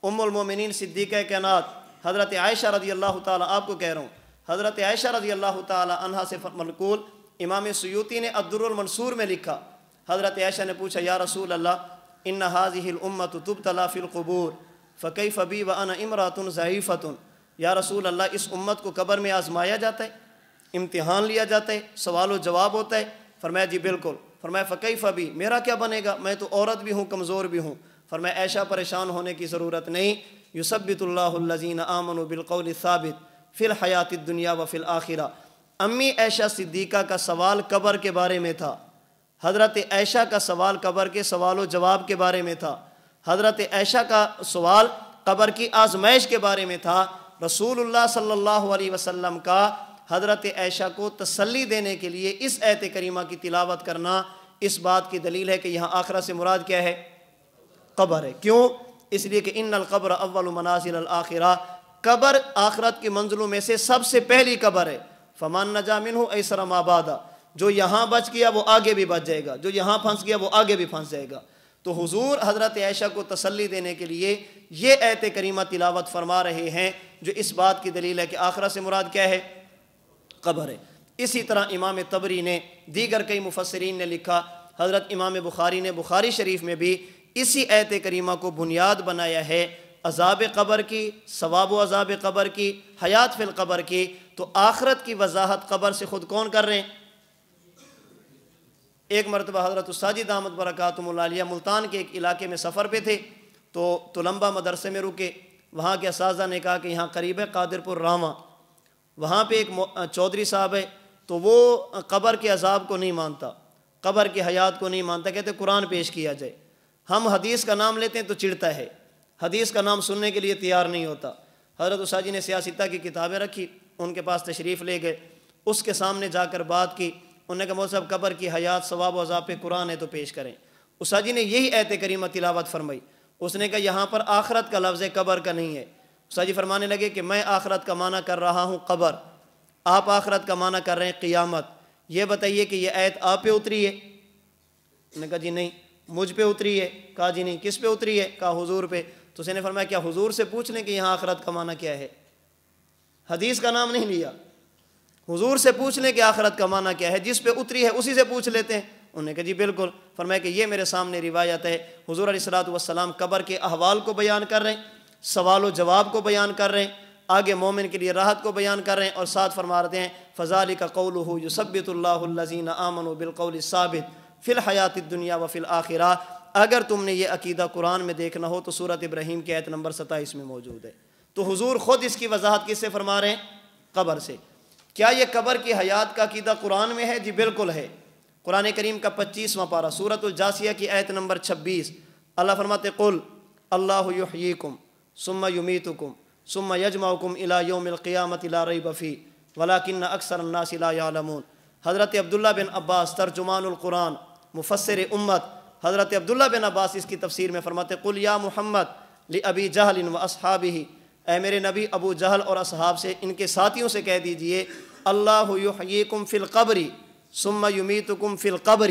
ام المومنین صدیقہ کائنات حضرت عائشہ رضی اللہ تعالیٰ، آپ کو کہہ رہا ہوں حضرت عائشہ رضی اللہ تعالیٰ عنہا سے منقول، امام سیوطی نے الدر المنصور میں لکھا، حضرت عائشہ نے پوچھا یا رسول اللہ ان هذه الامة تبتلى في القبور فكيف بي وانا امرأة ضعيفة، یا رسول اللہ اس امت کو قبر میں آزمایا جاتا ہے، امتحان لیا جاتا ہے، سوال و جواب ہوتا ہے؟ فرمایا جی بالکل۔ فرمایا فکیف بی، میرا کیا بنے گا، میں تو عورت بھی ہوں، کمزور بھی ہوں۔ فرمایا عائشہ پریشان ہونے کی ضرورت نہیں، یثبت اللہ الذین آمنوا بالقول الثابت فی الحیات الدنیا وفی الآخرہ۔ امی عائشہ صدیقہ کا سوال قبر کے بارے میں تھا، حضرت عائشہ کا سوال قبر کے سوال و جواب کے بارے میں تھا، حضرت عائشہ کا سوال قبر کی آزمائش کے بارے میں تھا۔ رسول اللہ صلی اللہ علیہ وسلم کا حضرت عائشہ کو تسلی دینے کے لیے اس آیت کریمہ کی تلاوت کرنا اس بات کی دلیل ہے کہ یہاں آخرت سے مراد کیا ہے؟ قبر ہے۔ کیوں؟ اس لیے کہ ان القبر اول منازل الآخرہ، قبر آخرت کی منزلوں میں سے سب سے پہلی قبر ہے۔ فمن نجا منہ ایسر ما بعد، جو یہاں بچ گیا وہ آگے بھی بچ جائے گا، جو یہاں پھنس گیا وہ آگے بھی پھنس جائے گا۔ تو حضور حضرت عائشہ کو تسلی دینے کے لیے یہ آیت کریمہ تلاوت فرما رہے ہیں جو اس بات کی دلیل ہے کہ آخرت سے مراد کیا ہے؟ قبر ہے۔ اسی طرح امام طبری نے، دیگر کئی مفسرین نے لکھا حضرت امام بخاری نے بخاری شریف میں بھی اسی آیت کریمہ کو بنیاد بنایا ہے، عذاب قبر کی، ثواب و عذاب قبر کی، حیات فی القبر کی۔ تو آخرت کی وضاحت قبر سے خود کون کر رہے ہیں؟ ایک مرتبہ حضرت الساجد دامت برکاتہم العالیہ ملتان کے ایک علاقے میں سفر پہ تھے، تو تلمبہ مدرسے میں رکے۔ وہاں کے اساتذہ نے کہا کہ یہاں قریب ہے قادر پور راواں، وہاں پہ ایک چودھری صاحب ہے، تو وہ قبر کے عذاب کو نہیں مانتا، قبر کی حیات کو نہیں مانتا، کہتے قرآن پیش کیا جائے۔ ہم حدیث کا نام لیتے ہیں تو چڑھتا ہے، حدیث کا نام سننے کے لیے تیار نہیں ہوتا۔ حضرت الساجد نے سیاستہ کی کتابیں رکھی، ان کے پاس تشریف لے گئے، اس کے سامنے جا کر بات کی۔ انہوں نے کہا مولوی صاحب قبر کی حیات ثواب و عذاب پہ قرآن ہے تو پیش کریں۔ الساجد نے یہی آیت کریمہ تلاوت فرمائی۔ اس نے کہا یہاں پر آخرت کا لفظ ہے، قبر کا نہیں ہے۔ الساجد فرمانے لگے کہ میں آخرت کا معنی کر رہا ہوں قبر، آپ آخرت کا معنی کر رہے ہیں قیامت۔ یہ بتائیے کہ یہ آیت آپ پہ اتری ہے؟ انہوں نے کہا جی نہیں، مجھ پہ اتری ہے۔ کہا جی نہیں، کس پہ اتری ہے؟ کہا حضور پہ۔ تو اس نے فرمایا کیا حضور سے پوچھ لیں کہ یہاں آخرت کا معنی کیا ہے؟ حدیث کا نام نہیں لیا، حضور سے پوچھ لیں کہ آخرت کا معنی کیا ہے، جس پہ اتری ہے اسی سے پوچھ لیتے ہیں۔ انہوں نے کہا جی بالکل۔ فرمایا کہ یہ میرے سامنے روایت ہے، حضور علیہ الصلوۃ والسلام قبر کے احوال کو بیان کر رہے ہیں، سوال و جواب کو بیان کر رہے ہیں، آگے مومن کے لیے راحت کو بیان کر رہے ہیں، اور ساتھ فرما رہے ہیں فَذَلِكَ قَوْلُهُ يُثَبِّتُ اللَّهُ الَّذِينَ آمَنُوا بِالْقَوْلِ الثَّابِتِ فِي الْحَيَاةِ الدُّنْيَا وَفِي الْآخِرَةِ۔ اگر تم نے یہ عقیدہ قرآن میں دیکھنا ہو تو سورۃ ابراہیم کی آیت نمبر 27 میں موجود ہے۔ تو حضور خود اس کی وضاحت کس سے فرما رہے ہیں؟ قبر سے۔ کیا یہ قبر کی حیات کا عقیدہ قرآن میں ہے؟ جی بالکل ہے۔ قرآن کریم کا 25واں پارہ سورۃ الجاثیہ کی آیت نمبر 26، اللہ فرماتے قل اللہ یحییکم ثم یمیتکم ثم یجمعکم الی یوم القیامۃ لا ریب فیہ ولکن اکثر الناس لا یعلمون۔ حضرت عبداللہ بن عباس ترجمان القرآن مفسر امت، حضرت عبداللہ بن عباس اس کی تفسیر میں فرماتے قل یا محمد لابی جہل واصحابہ، اے میرے نبی ابو جہل اور اصحاب سے، ان کے ساتھیوں سے کہہ دیجئے اللہ یحییکم فی القبر ثم یمیتکم فی القبر،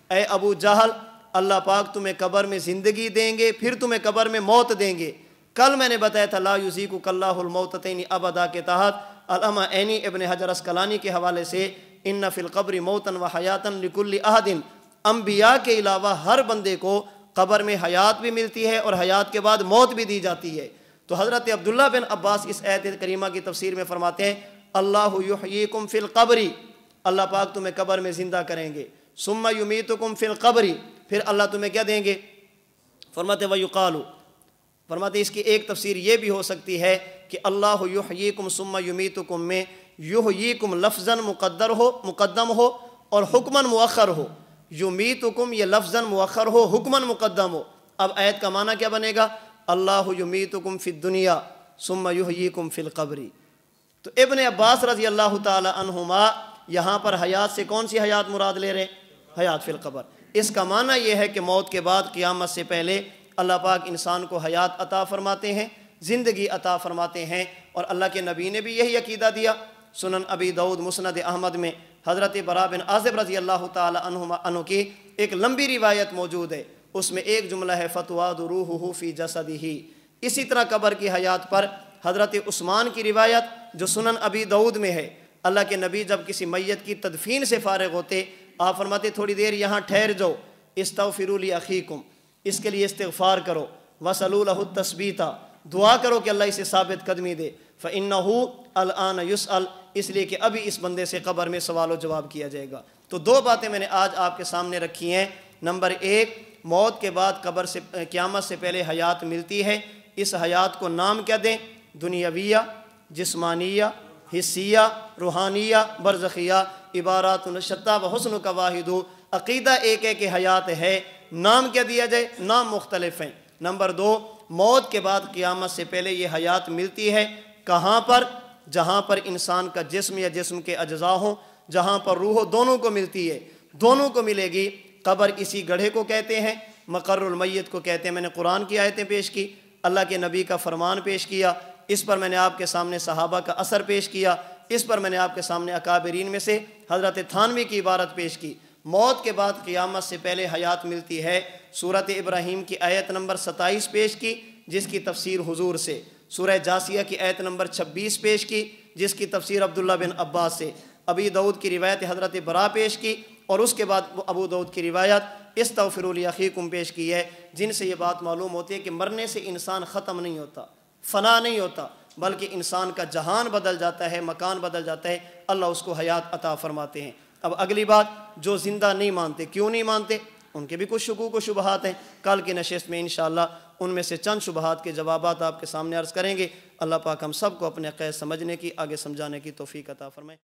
اے ابو جہل اللہ پاک تمہیں قبر میں زندگی دیں گے، پھر تمہیں قبر میں موت دیں گے۔ کل میں نے بتایا تھا لا یذیقک اللہ الموتتین ابدا کے تحت علامہ عینی ابن حجر اسقلانی کے حوالے سے ان فی القبر موتا و حیاتا لکل احد، انبیاء کے علاوہ ہر بندے کو قبر میں حیات بھی ملتی ہے اور حیات کے بعد موت بھی دی جاتی ہے۔ تو حضرت عبداللہ بن عباس اس آیت کریمہ کی تفسیر میں فرماتے ہیں اللہ یحییکم فی القبر، اللہ پاک تمہیں قبر میں زندہ کریں گے، ثم یمیتکم فی القبر، پھر اللہ تمہیں کیا دیں گے؟ فرماتے ویقال، فرماتے اس کی ایک تفسیر یہ بھی ہو سکتی ہے کہ اللہ یحییکم ثم یمیتکم میں یحییکم لفظاً مقدم ہو اور حکماً مؤخر ہو، یمیتکم یہ لفظاً مؤخر ہو حکماً مقدم ہو۔ اب آیت کا معنی کیا بنے گا؟ اللہ یمیتکم فی الدنیا ثم یحییکم فی القبر۔ تو ابن عباس رضی اللہ تعالی عنہما یہاں پر حیات سے کون سی حیات مراد لے رہے ہیں؟ حیات فی القبر۔ اس کا معنی یہ ہے کہ موت کے بعد قیامت سے پہلے اللہ پاک انسان کو حیات عطا فرماتے ہیں، زندگی عطا فرماتے ہیں، اور اللہ کے نبی نے بھی یہی عقیدہ دیا۔ سنن ابی داؤد مسند احمد میں حضرت براء بن عازب رضی اللہ تعالی عنہ کی ایک لمبی روایت موجود ہے، اس میں ایک جملہ ہے فتواد روحہ فی جسدہ۔ اسی طرح قبر کی حیات پر حضرت عثمان کی روایت جو سنن ابی داؤد میں ہے، اللہ کے نبی جب کسی میت کی تدفین سے فارغ ہوتے آپ فرماتے تھوڑی دیر یہاں ٹھہر جاؤ، استغفروا لاخیکم، اس کے لیے استغفار کرو، وصلوا لہ التثبیت، دعا کرو کہ اللہ اسے ثابت قدمی دے، فإنہ الآن یسأل، اس لیے کہ ابھی اس بندے سے قبر میں سوال و جواب کیا جائے گا۔ تو دو باتیں میں نے آج آپ کے سامنے رکھی ہیں۔ نمبر ایک، موت کے بعد قبر سے قیامت سے پہلے حیات ملتی ہے، اس حیات کو نام کیا دیں؟ دنیاویہ، جسمانیہ، حسیہ، روحانیہ، برزخیہ، عبارات شتیٰ و حسن کا واحد۔ عقیدہ ایک ہے کہ حیات ہے، نام کیا دیا جائے؟ نام مختلف ہیں۔ نمبر دو، موت کے بعد قیامت سے پہلے یہ حیات ملتی ہے کہاں پر؟ جہاں پر انسان کا جسم یا جسم کے اجزاء ہوں، جہاں پر روح ہو، دونوں کو ملتی ہے، دونوں کو ملے گی۔ قبر اسی گڑھے کو کہتے ہیں، مقر المیت کو کہتے ہیں۔ میں نے قرآن کی آیتیں پیش کی، اللہ کے نبی کا فرمان پیش کیا، اس پر میں نے آپ کے سامنے صحابہ کا اثر پیش کیا، اس پر میں نے آپ کے سامنے اکابرین میں سے حضرت تھانوی کی عبارت پیش کی۔ موت کے بعد قیامت سے پہلے حیات ملتی ہے، سورۃ ابراہیم کی آیت نمبر 27 پیش کی جس کی تفسیر حضور سے، سورہ جاثیہ کی آیت نمبر 26 پیش کی جس کی تفسیر عبداللہ بن عباس سے، ابی داؤد کی روایت حضرت براء پیش کی، اور اس کے بعد وہ ابو داؤد کی روایت استغفروا لاخیکم پیش کی ہے، جن سے یہ بات معلوم ہوتی ہے کہ مرنے سے انسان ختم نہیں ہوتا، فنا نہیں ہوتا، بلکہ انسان کا جہان بدل جاتا ہے، مکان بدل جاتا ہے، اللہ اس کو حیات عطا فرماتے ہیں۔ اب اگلی بات، جو زندہ نہیں مانتے، کیوں نہیں مانتے؟ ان کے بھی کچھ شکوک و شبہات ہیں، کل کی نشست میں انشاءاللہ ان میں سے چند شبہات کے جوابات آپ کے سامنے عرض کریں گے۔ اللہ پاک ہم سب کو اپنے قید سمجھنے کی، آگے سمجھانے کی توفیق عطا فرمائے۔